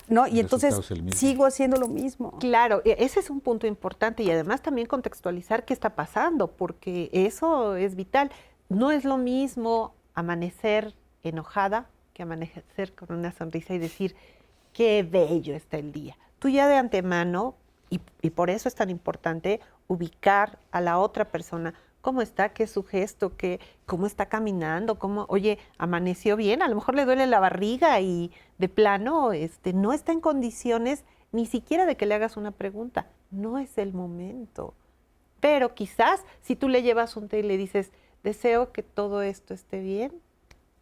¿no? Y El entonces resultado es el mismo. sigo haciendo lo mismo. Claro, ese es un punto importante y además también contextualizar qué está pasando, porque eso es vital. No es lo mismo amanecer enojada que amanecer con una sonrisa y decir, qué bello está el día. Tú ya de antemano, y por eso es tan importante ubicar a la otra persona, cómo está, qué es su gesto, cómo está caminando, oye, amaneció bien, a lo mejor le duele la barriga y de plano no está en condiciones ni siquiera de que le hagas una pregunta. No es el momento. Pero quizás si tú le llevas un té y le dices, deseo que todo esto esté bien,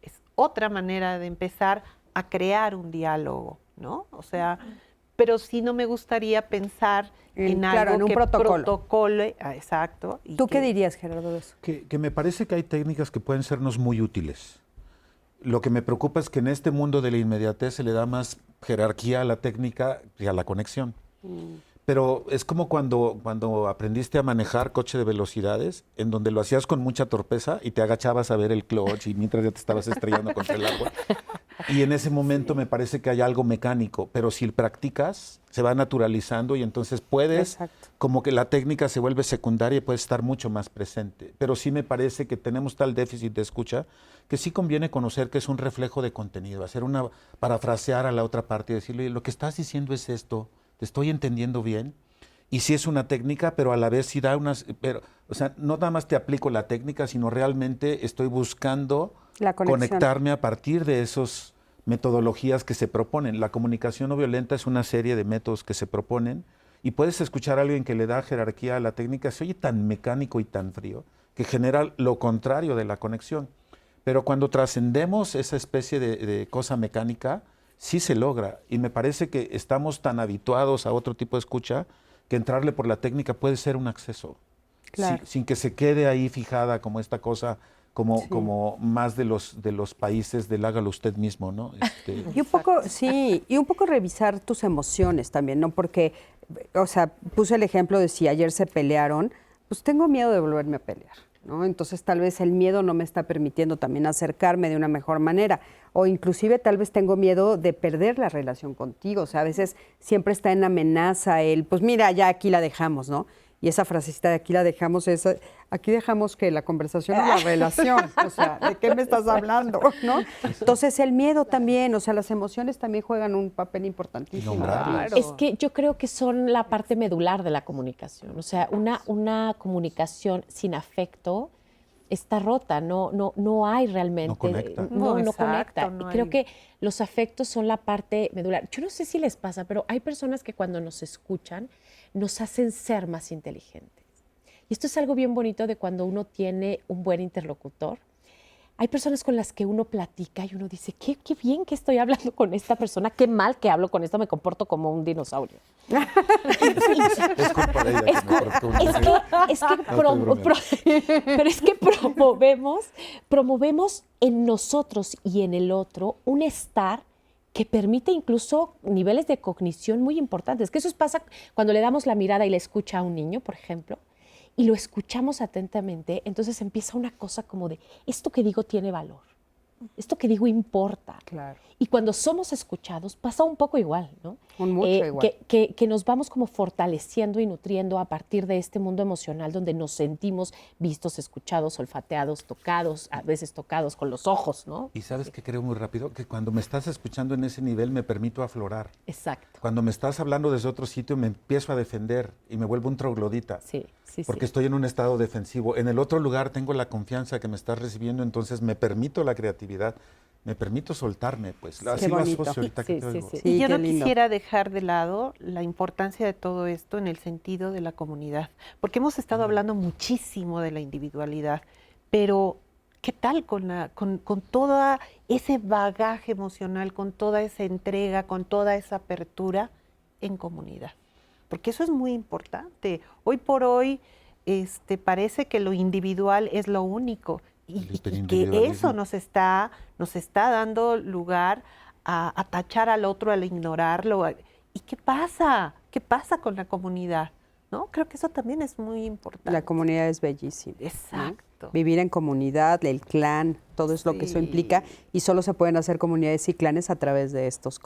es otra manera de empezar a crear un diálogo, ¿no? O sea, pero sí no me gustaría pensar en claro, algo en un que protocolo. protocole, exacto. y ¿Tú qué que- dirías, Gerardo, de eso? Que me parece que hay técnicas que pueden sernos muy útiles. Lo que me preocupa es que en este mundo de la inmediatez se le da más jerarquía a la técnica que a la conexión. Pero es como cuando aprendiste a manejar coche de velocidades, en donde lo hacías con mucha torpeza y te agachabas a ver el clutch y mientras ya te estabas estrellando contra el árbol. Y en ese momento me parece que hay algo mecánico, pero si practicas, se va naturalizando y entonces puedes, Exacto. como que la técnica se vuelve secundaria y puedes estar mucho más presente. Pero sí me parece que tenemos tal déficit de escucha que sí conviene conocer que es un reflejo de contenido, parafrasear a la otra parte y decirle, lo que estás diciendo es esto, ¿te estoy entendiendo bien? Y sí es una técnica, pero a la vez sí da o sea, no nada más te aplico la técnica, sino realmente estoy buscando La conexión. conectarme a partir de esas metodologías que se proponen. La comunicación no violenta es una serie de métodos que se proponen y puedes escuchar a alguien que le da jerarquía a la técnica, se oye tan mecánico y tan frío, que genera lo contrario de la conexión. Pero cuando trascendemos esa especie de cosa mecánica, sí se logra. Y me parece que estamos tan habituados a otro tipo de escucha que entrarle por la técnica puede ser un acceso. Claro. Sin que se quede ahí fijada como esta cosa, como más de los países del hágalo usted mismo, ¿no? Y un poco, sí, y un poco revisar tus emociones también, ¿no? Porque, o sea, puse el ejemplo de si ayer se pelearon, pues tengo miedo de volverme a pelear, ¿no? Entonces tal vez el miedo no me está permitiendo también acercarme de una mejor manera. O inclusive tal vez tengo miedo de perder la relación contigo. O sea, a veces siempre está en amenaza pues mira, ya aquí la dejamos, ¿no? Y esa frasecita de aquí la dejamos es, aquí dejamos que la conversación o la relación, o sea, ¿de qué me estás hablando? ¿No? Entonces el miedo también, o sea, las emociones también juegan un papel importantísimo. Nombrarlas. Es que yo creo que son la parte medular de la comunicación. O sea, una comunicación sin afecto está rota, no hay realmente. No conecta. No Exacto, conecta. no Y creo hay. que los afectos son la parte medular. Yo no sé si les pasa, pero hay personas que cuando nos escuchan nos hacen ser más inteligentes. Y esto es algo bien bonito de cuando uno tiene un buen interlocutor. Hay personas con las que uno platica y uno dice, qué bien que estoy hablando con esta persona, qué mal que hablo con esto, me comporto como un dinosaurio. Es culpa de ella. Es que pero es que promovemos en nosotros y en el otro un estar que permite incluso niveles de cognición muy importantes. Que eso pasa cuando le damos la mirada y la escucha a un niño, por ejemplo, y lo escuchamos atentamente, entonces empieza una cosa como de, esto que digo tiene valor, esto que digo importa. Claro. Y cuando somos escuchados pasa un poco igual, ¿no? Mucho igual. Que nos vamos como fortaleciendo y nutriendo a partir de este mundo emocional donde nos sentimos vistos, escuchados, olfateados, tocados, a veces tocados con los ojos, ¿no? Y sabes que creo muy rápido que cuando me estás escuchando en ese nivel me permito aflorar. Exacto. Cuando me estás hablando desde otro sitio me empiezo a defender y me vuelvo un troglodita. Sí. Porque estoy en un estado defensivo. En el otro lugar tengo la confianza que me estás recibiendo, entonces me permito la creatividad, me permito soltarme, pues. Así lo asocio ahorita que te oigo. Sí, Y yo qué no lindo. quisiera dejar de lado la importancia de todo esto en el sentido de la comunidad, porque hemos estado hablando muchísimo de la individualidad, pero ¿qué tal con todo ese bagaje emocional, con toda esa entrega, con toda esa apertura en comunidad? Porque eso es muy importante. Hoy por hoy parece que lo individual es lo único y que eso nos está dando lugar a tachar al otro, al ignorarlo. ¿Y qué pasa? ¿Qué pasa con la comunidad? ¿No? Creo que eso también es muy importante. La comunidad es bellísima. ¿no? Exacto. Vivir en comunidad, el clan, todo es lo que eso implica y solo se pueden hacer comunidades y clanes a través de estas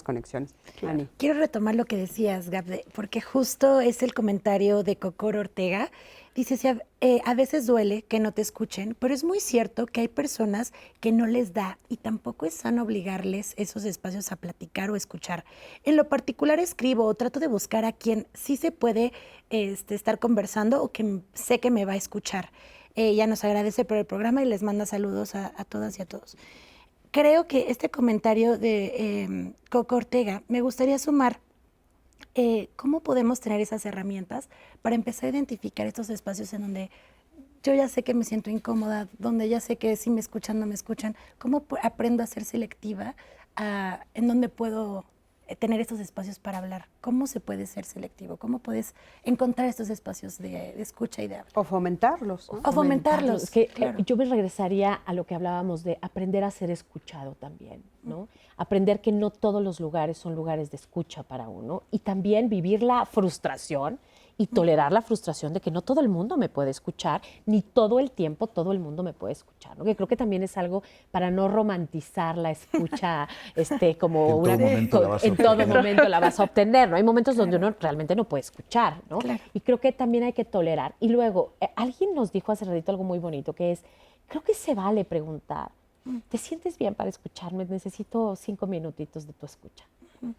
conexiones. Ani. Quiero retomar lo que decías, Gab, porque justo es el comentario de Cocoro Ortega. Dice, a veces duele que no te escuchen, pero es muy cierto que hay personas que no les da y tampoco es sano obligarles esos espacios a platicar o escuchar. En lo particular escribo o trato de buscar a quien sí se puede estar conversando o que sé que me va a escuchar. Ella nos agradece por el programa y les manda saludos a todas y a todos. Creo que este comentario de Coco Ortega me gustaría sumar. ¿Cómo podemos tener esas herramientas para empezar a identificar estos espacios en donde yo ya sé que me siento incómoda, donde ya sé que si me escuchan, no me escuchan? ¿Cómo aprendo a ser selectiva? ¿En dónde puedo tener estos espacios para hablar? ¿Cómo se puede ser selectivo? ¿Cómo puedes encontrar estos espacios de escucha y de habla? O fomentarlos. ¿no? O fomentarlos. Es que claro. yo me regresaría a lo que hablábamos de aprender a ser escuchado también, ¿no? Aprender que no todos los lugares son lugares de escucha para uno y también vivir la frustración y tolerar la frustración de que no todo el mundo me puede escuchar, ni todo el tiempo todo el mundo me puede escuchar, ¿no? Que creo que también es algo para no romantizar la escucha como En todo momento la vas a en todo obtener. momento la vas a obtener, ¿no? Hay momentos donde uno realmente no puede escuchar, ¿no? Claro. Y creo que también hay que tolerar. Y luego, alguien nos dijo hace ratito algo muy bonito, que es, creo que se vale preguntar, ¿te sientes bien para escucharme? Necesito 5 minutitos de tu escucha,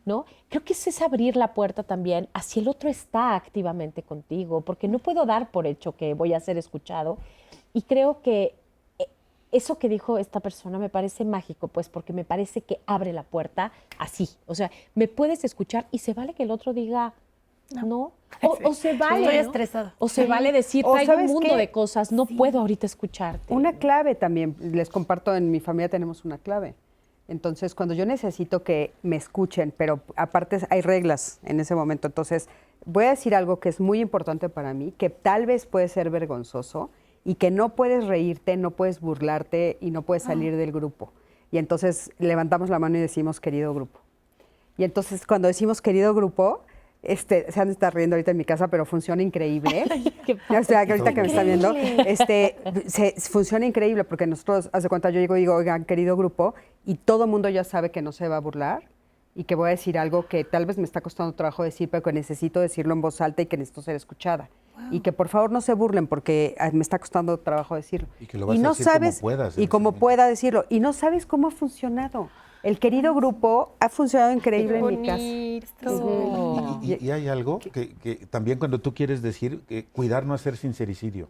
¿no? Creo que eso es abrir la puerta también a si el otro está activamente contigo, porque no puedo dar por hecho que voy a ser escuchado. Y creo que eso que dijo esta persona me parece mágico, pues, porque me parece que abre la puerta así. O sea, me puedes escuchar y se vale que el otro diga no. O se vale, Estoy ¿no? estresado. O se vale decir, O traigo un ¿sabes mundo qué? de cosas, no puedo ahorita escucharte. Una clave también, les comparto, en mi familia tenemos una clave. Entonces, cuando yo necesito que me escuchen, pero aparte hay reglas en ese momento, entonces voy a decir algo que es muy importante para mí, que tal vez puede ser vergonzoso y que no puedes reírte, no puedes burlarte y no puedes salir del grupo. Y entonces levantamos la mano y decimos, querido grupo. Y entonces cuando decimos querido grupo, se han de estar riendo ahorita en mi casa, pero funciona increíble. O sea, que ahorita que me está viendo, funciona increíble porque nosotros, hace cuenta, yo llego y digo, oigan, querido grupo, y todo el mundo ya sabe que no se va a burlar y que voy a decir algo que tal vez me está costando trabajo decir, pero que necesito decirlo en voz alta y que necesito ser escuchada. Y que por favor no se burlen porque me está costando trabajo decirlo. Y que lo vas a decir como puedas en y ese como momento. pueda decirlo. Y no sabes cómo ha funcionado. El querido grupo ha funcionado increíble en mi casa. Y hay algo que también cuando tú quieres decir, cuidar no hacer sincericidio.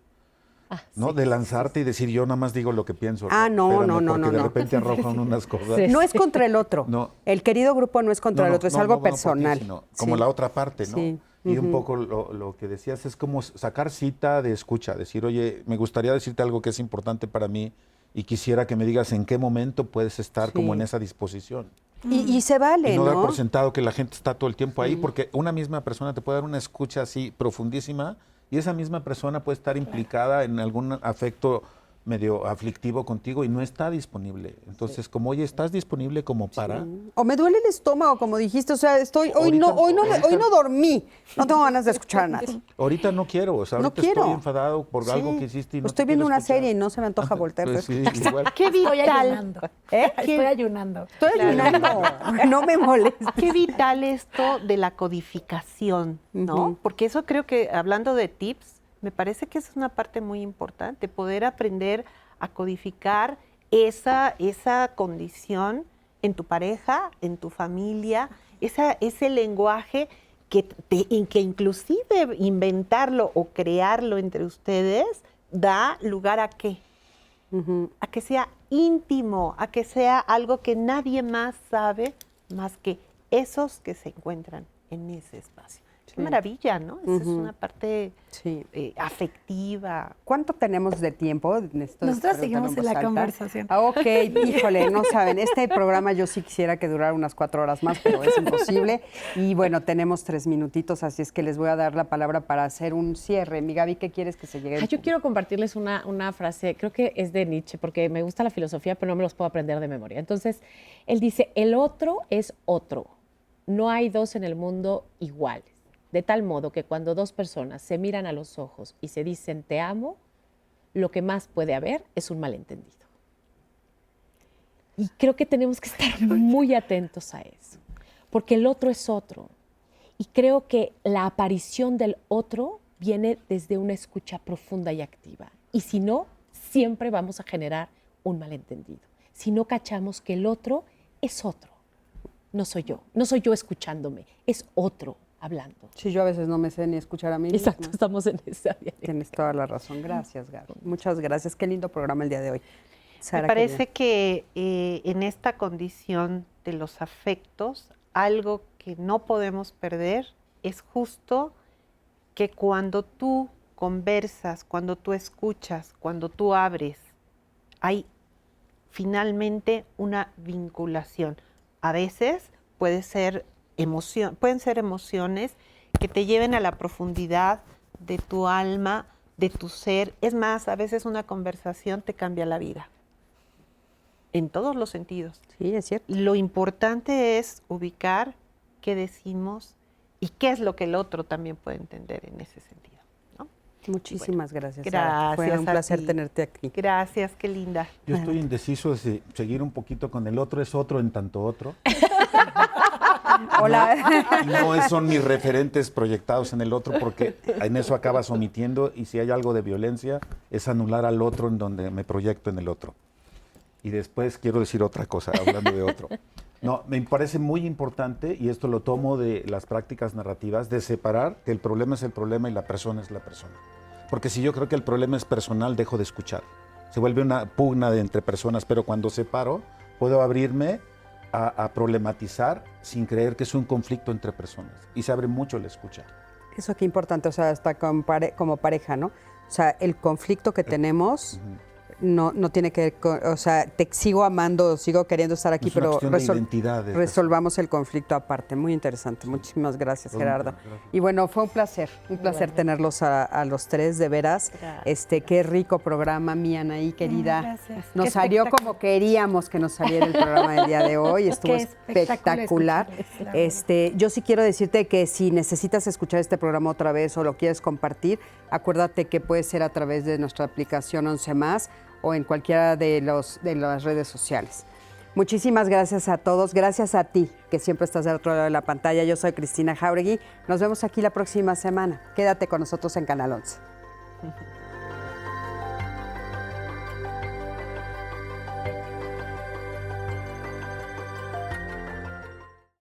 ¿No? De lanzarte y decir, yo nada más digo lo que pienso. Ah, no, Espérame, no, no, porque no, de no. repente arrojan unas cosas. No es contra el otro. No. El querido grupo no es contra el otro, es algo por ti, personal. sino como Sí. la otra parte, ¿no? Sí. Y un Ujú. poco lo que decías es como sacar cita de escucha, decir, oye, me gustaría decirte algo que es importante para mí y quisiera que me digas en qué momento puedes estar como en esa disposición. Y se vale, Y no dar ¿no? por sentado que la gente está todo el tiempo ahí, porque una misma persona te puede dar una escucha así profundísima y esa misma persona puede estar implicada en algún afecto medio aflictivo contigo y no está disponible. Entonces, como, oye, ¿estás disponible como para? O me duele el estómago, como dijiste, o sea, hoy no dormí, no tengo ganas de escuchar a nadie. Ahorita no quiero, o sea, No ahorita quiero. estoy enfadado por Sí. algo que hiciste y no Pues estoy te viendo quiero una escuchar. serie y no se me antoja voltear. Pues sí, igual. Qué Estoy vital. ayunando. ¿Eh? Estoy ayunando. Estoy ayunando, no me molestes. Qué vital esto de la codificación, ¿no? Ujú. Porque eso creo que, hablando de tips, me parece que es una parte muy importante, poder aprender a codificar esa condición en tu pareja, en tu familia, ese lenguaje que inclusive inventarlo o crearlo entre ustedes da lugar a qué? A que sea íntimo, a que sea algo que nadie más sabe más que esos que se encuentran en ese espacio. Qué maravilla, ¿no? Esa es una parte afectiva. ¿Cuánto tenemos de tiempo? Nosotros seguimos en la conversación. Ah, ok, híjole, no saben, este programa yo sí quisiera que durara unas 4 horas más, pero es imposible. Y bueno, tenemos 3 minutitos, así es que les voy a dar la palabra para hacer un cierre. Mi Gaby, ¿qué quieres que se llegue? Yo quiero compartirles una frase, creo que es de Nietzsche, porque me gusta la filosofía, pero no me los puedo aprender de memoria. Entonces, él dice, el otro es otro. No hay dos en el mundo iguales. De tal modo que cuando dos personas se miran a los ojos y se dicen te amo, lo que más puede haber es un malentendido. Y creo que tenemos que estar muy atentos a eso, porque el otro es otro. Y creo que la aparición del otro viene desde una escucha profunda y activa. Y si no, siempre vamos a generar un malentendido. Si no cachamos que el otro es otro, no soy yo escuchándome, es otro hablando. Sí, yo a veces no me sé ni escuchar a mí Exacto, misma. estamos en esa área. Tienes toda la razón. Gracias, Gaby. Muchas gracias. Qué lindo programa el día de hoy. Sara, Me parece querida. que en esta condición de los afectos, algo que no podemos perder es justo que cuando tú conversas, cuando tú escuchas, cuando tú abres, hay finalmente una vinculación. A veces pueden ser emociones que te lleven a la profundidad de tu alma, de tu ser. Es más, a veces una conversación te cambia la vida. En todos los sentidos. Sí, es cierto. Lo importante es ubicar qué decimos, y qué es lo que el otro también puede entender en ese sentido, ¿no? Muchísimas gracias. Gracias. Fue un placer ti. tenerte aquí. Gracias, qué linda. Yo estoy indeciso de seguir un poquito con el otro, es otro en tanto otro. Hola. No son mis referentes proyectados en el otro porque en eso acabas omitiendo y si hay algo de violencia es anular al otro en donde me proyecto en el otro. Y después quiero decir otra cosa, hablando de otro. No, me parece muy importante, y esto lo tomo de las prácticas narrativas, de separar que el problema es el problema y la persona es la persona. Porque si yo creo que el problema es personal, dejo de escuchar. Se vuelve una pugna entre personas, pero cuando separo, puedo abrirme a problematizar sin creer que es un conflicto entre personas. Y se abre mucho la escucha. Eso qué importante, o sea, hasta como pareja, ¿no? O sea, el conflicto que tenemos no tiene que ver con, o sea, te sigo amando, sigo queriendo estar aquí, Es una pero cuestión de identidad, resolvamos el conflicto aparte. Muy interesante. Muchísimas gracias, Gerardo. Y bueno, fue un placer tenerlos a los tres, de veras. Qué rico programa, mi Anaí, querida. Gracias. Nos Qué salió espectacular. como queríamos que nos saliera el programa del día de hoy. Estuvo Qué espectacular espectacular. escucharles, la Yo sí quiero decirte que si necesitas escuchar este programa otra vez o lo quieres compartir, acuérdate que puede ser a través de nuestra aplicación 11+ o en cualquiera de las redes sociales. Muchísimas gracias a todos. Gracias a ti, que siempre estás del otro lado de la pantalla. Yo soy Cristina Jauregui. Nos vemos aquí la próxima semana. Quédate con nosotros en Canal 11.